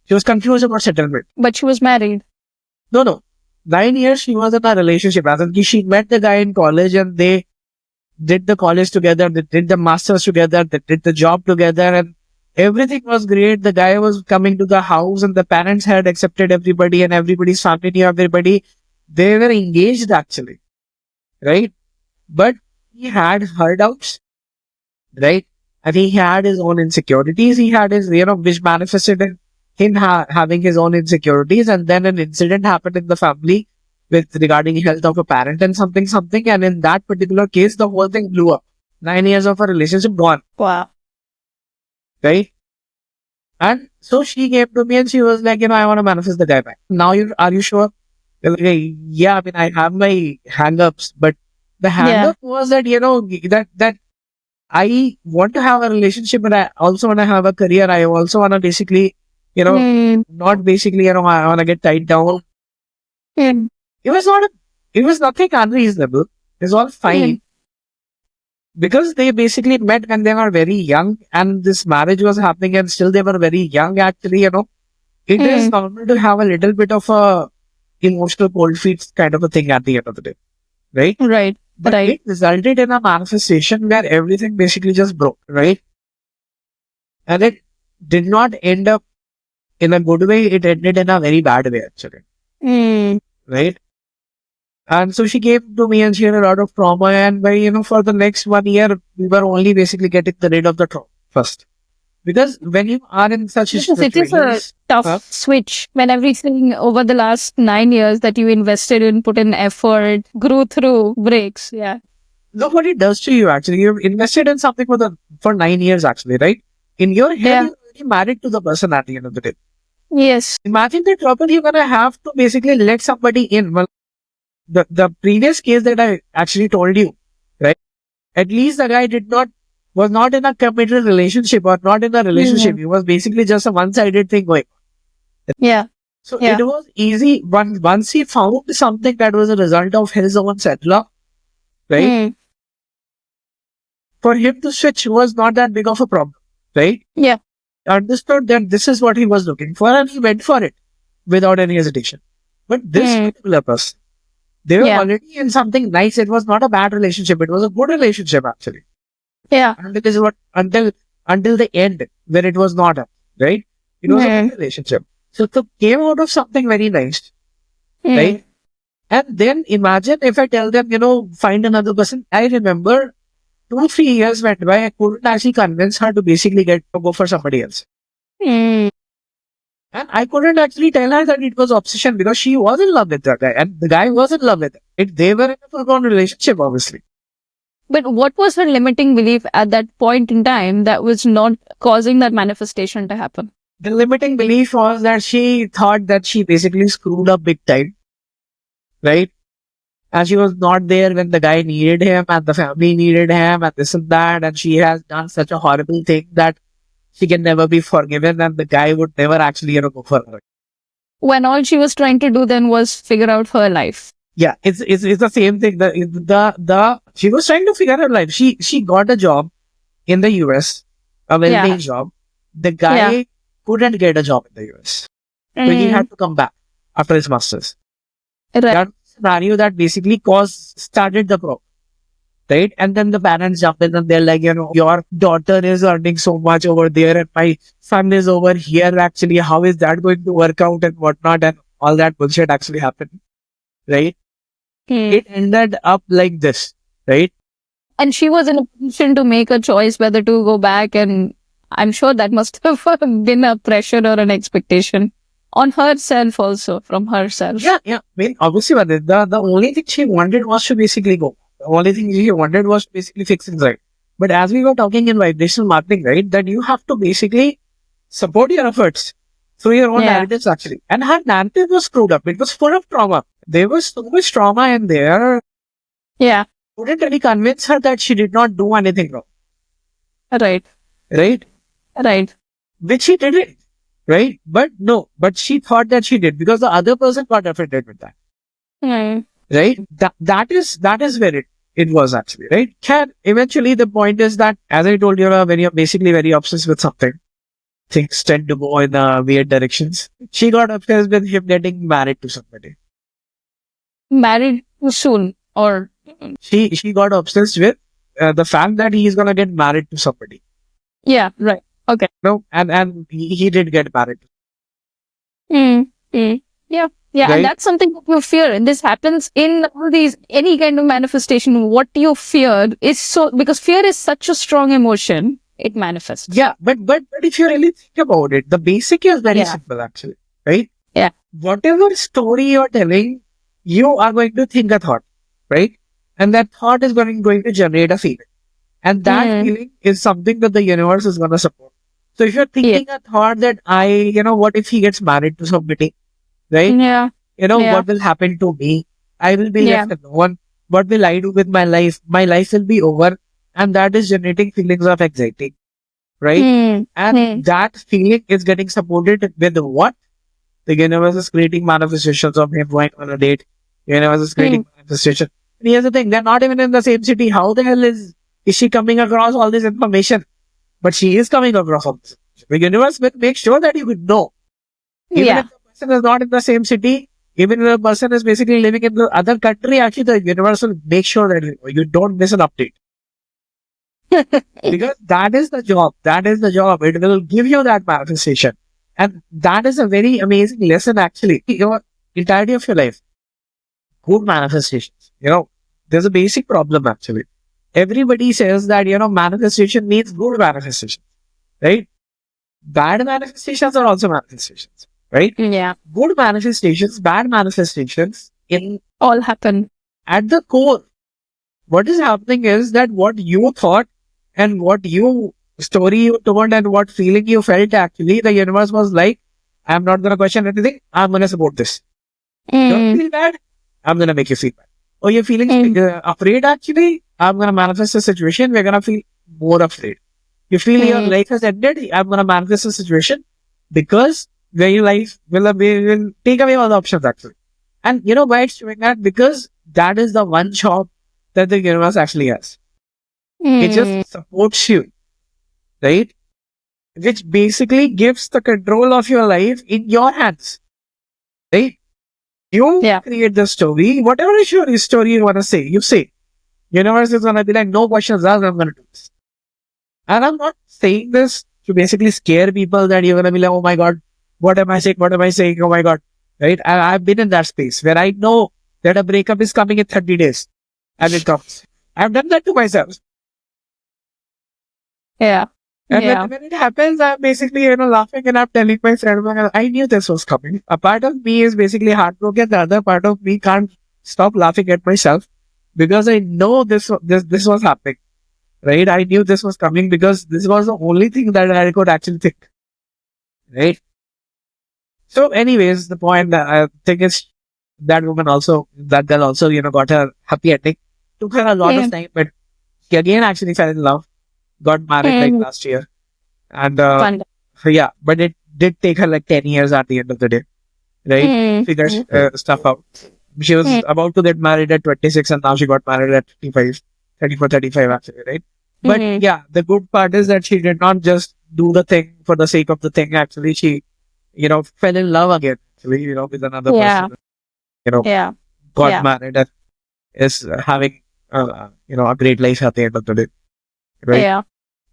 She was confused about settlement. But she was married. No. 9 years she was in a relationship. As in, she met the guy in college and they did the college together, they did the masters together, they did the job together, and everything was great. The guy was coming to the house and the parents had accepted everybody and everybody's family knew everybody. They were engaged actually. Right? But he had her doubts. Right? And he had his own insecurities. He had his, which manifested in him having his own insecurities, and then an incident happened in the family with regarding health of a parent and something, and in that particular case, the whole thing blew up. 9 years of a relationship gone, Wow. right? And so she came to me and she was like, I want to manifest the guy back. Now, are you sure? Like, yeah, I mean, I have my hang-ups, but the hang-up was that, that I want to have a relationship, but I also want to have a career. I also want to basically, not basically, I want to get tied down. Mm. It was nothing unreasonable. It's all fine. Because they basically met when they were very young and this marriage was happening and still they were very young actually, It is normal to have a little bit of a emotional cold feet kind of a thing at the end of the day. Right? Right. But it resulted in a manifestation where everything basically just broke, right? And it did not end up in a good way. It ended in a very bad way actually. Right? And so she came to me and she had a lot of trauma. And for the next 1 year, we were only basically getting rid of the trauma first. Because when you are in such a it is a tough switch when everything over the last 9 years that you invested in, put in effort, grew through, breaks. Yeah. Look what it does to you actually. You've invested in something for 9 years actually, right? In your head, you're already married to the person at the end of the day. Yes. Imagine the trouble you're going to have to basically let somebody in. Well, the previous case that I actually told you, right? At least the guy was not in a committed relationship or not in a relationship. It was basically just a one-sided thing going on. Yeah. So it was easy. Once he found something that was a result of his own settler, right? For him to switch was not that big of a problem, right? Yeah. Understood that this is what he was looking for and he went for it without any hesitation. But this particular person, they were already in something nice. It was not a bad relationship. It was a good relationship actually. Yeah. And it is until the end where it was not, right? It was a good relationship. So it came out of something very nice, right? And then imagine if I tell them, find another person. I remember 2-3 years went by. I couldn't actually convince her to basically go for somebody else. And I couldn't actually tell her that it was obsession because she was in love with that guy and the guy was in love with it. They were in a full-on relationship, obviously. But what was her limiting belief at that point in time that was not causing that manifestation to happen? The limiting belief was that she thought that she basically screwed up big time, right? And she was not there when the guy needed him and the family needed him and this and that. And she has done such a horrible thing that she can never be forgiven and the guy would never actually go for her. When all she was trying to do then was figure out her life. Yeah, it's the same thing. She was trying to figure out her life. She got a job in the US, a well-paying job. The guy couldn't get a job in the US. So he had to come back after his masters. Right. That scenario that basically started the problem. Right? And then the parents jump in and they're like, your daughter is earning so much over there and my son is over here actually. How is that going to work out and whatnot? And all that bullshit actually happened. Right? It ended up like this. Right? And she was in a position to make a choice whether to go back, and I'm sure that must have been a pressure or an expectation on herself also, from herself. Yeah. I mean, obviously, the only thing she wanted was to basically go. The only thing she wanted was to basically fix things right. But as we were talking in vibrational marketing, right, that you have to basically support your efforts through your own narratives actually. And her narrative was screwed up. It was full of trauma. There was so much trauma in there. Yeah. Couldn't really convince her that she did not do anything wrong. Right. Which she didn't. Right? But she thought that she did because the other person got offended with that. Right? That is where it was actually, right? Eventually the point is that, as I told you, when you're basically very obsessed with something, things tend to go in weird directions. She got obsessed with him getting married to somebody. Married soon, or? She got obsessed with the fact that he's gonna get married to somebody. Yeah, right. Okay. No, and he did get married. Yeah. Right? And that's something that you fear. And this happens in all these, any kind of manifestation. What you fear is because fear is such a strong emotion. it manifests. Yeah, but if you really think about it, the basic is very Yeah. simple actually, right? Yeah. Whatever story you're telling, you are going to think a thought, right? And that thought is going to generate a feeling. And that feeling is something that the universe is going to support. So if you're thinking a thought that what if he gets married to somebody, right? Yeah. What will happen to me? I will be Yeah. left alone. What will I do with my life? My life will be over. And that is generating feelings of anxiety, right? And that feeling is getting supported with what? The universe is creating manifestations of him going on a date. The universe is creating manifestation. And here's the thing, they're not even in the same city. How the hell is she coming across all this information? But she is coming across all this. The universe will make sure that you would know. Even if the person is not in the same city, even if the person is basically living in the other country, actually the universe will make sure that you don't miss an update. Because that is the job. That is the job. It will give you that manifestation. And that is a very amazing lesson actually. Your entirety of your life. Good manifestations. There's a basic problem actually. Everybody says that, manifestation means good manifestation. Right? Bad manifestations are also manifestations. Right? Yeah. Good manifestations, bad manifestations in all happen. At the core, what is happening is that what you thought and what story you told and what feeling you felt, actually, the universe was like, I'm not going to question anything. I'm going to support this. Don't feel bad. I'm going to make you feel bad. Oh, you're feeling afraid, actually. I'm going to manifest a situation. We're going to feel more afraid. You feel your life has ended. I'm going to manifest a situation because your life will take away all the options, actually. And why it's doing that? Because that is the one job that the universe actually has. It just supports you, right? Which basically gives the control of your life in your hands, right? You create the story, whatever is your story you want to say, you say. Universe is going to be like, no questions asked, I'm going to do this. And I'm not saying this to basically scare people that you're going to be like, oh my God, what am I saying? What am I saying? Oh my God, right? I've been in that space where I know that a breakup is coming in 30 days and it comes. I've done that to myself. Yeah. And when it happens, I'm basically, laughing and I'm telling my friend, I knew this was coming. A part of me is basically heartbroken. The other part of me can't stop laughing at myself because I know this was happening, right? I knew this was coming because this was the only thing that I could actually think, right? So anyways, the point that I think is that girl also, got a happy ending. Took her a lot of time, but she again actually fell in love. Got married like last year. And but it did take her like 10 years at the end of the day, right? Figure stuff out. She was about to get married at 26 and now she got married at 34, 35 actually, right? But yeah, the good part is that she did not just do the thing for the sake of the thing. Actually, she, fell in love again, actually, with another person, got married and is having, a great life at the end of the day, right?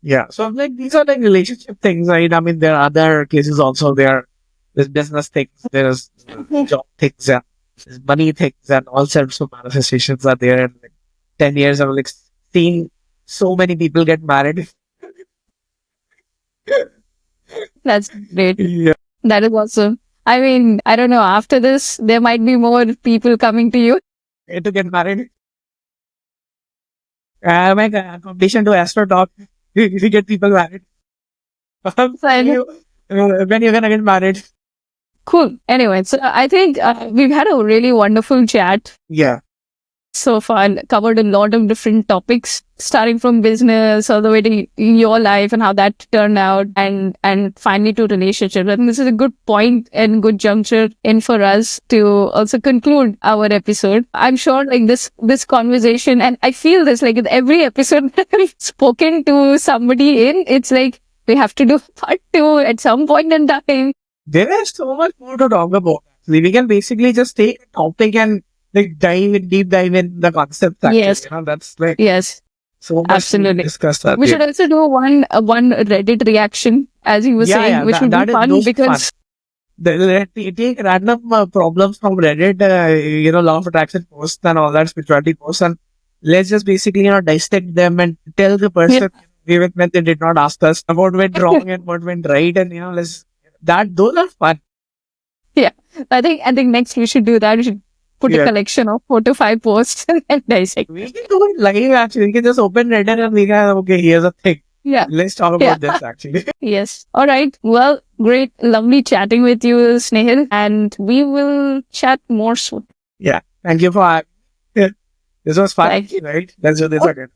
Yeah. So like these are like relationship things, right? I mean, there are other cases also. There's business things, there's job things, and there's money things, and all sorts of manifestations are there. And like 10 years, I've like seen so many people get married. That's great. Yeah. That is awesome. I mean, I don't know. After this, there might be more people coming to you to get married. My competition to Astro Talk. We get people married. When you're gonna get married? Cool. Anyway, so I think we've had a really wonderful chat. Yeah. So far, and covered a lot of different topics, starting from business all the way to your life and how that turned out, and finally to relationships. I think this is a good point and good juncture in for us to also conclude our episode. I'm sure like this conversation, and I feel this like in every episode that I've spoken to somebody in, it's like we have to do part 2 at some point in time. There is so much more to talk about. We can basically just take a topic and like deep dive in the concept. Actually. Yes. That's like so much absolutely discuss that. We should also do one Reddit reaction, as you were saying, which would be fun because take random problems from Reddit, law of attraction posts and all that spirituality posts, and let's just basically dissect them and tell the person even when they did not ask us about what went wrong and what went right, and those are fun. Yeah, I think next we should do that. We should put a collection of 4 to 5 posts and dissect. We can do it live actually. We can just open Reddit and we can, okay, here's a thing. Yeah. Let's talk about this actually. Yes. All right. Well, great. Lovely chatting with you, Snehil. And we will chat more soon. Yeah. Thank you for having me. This was fun, right? Let's do this again.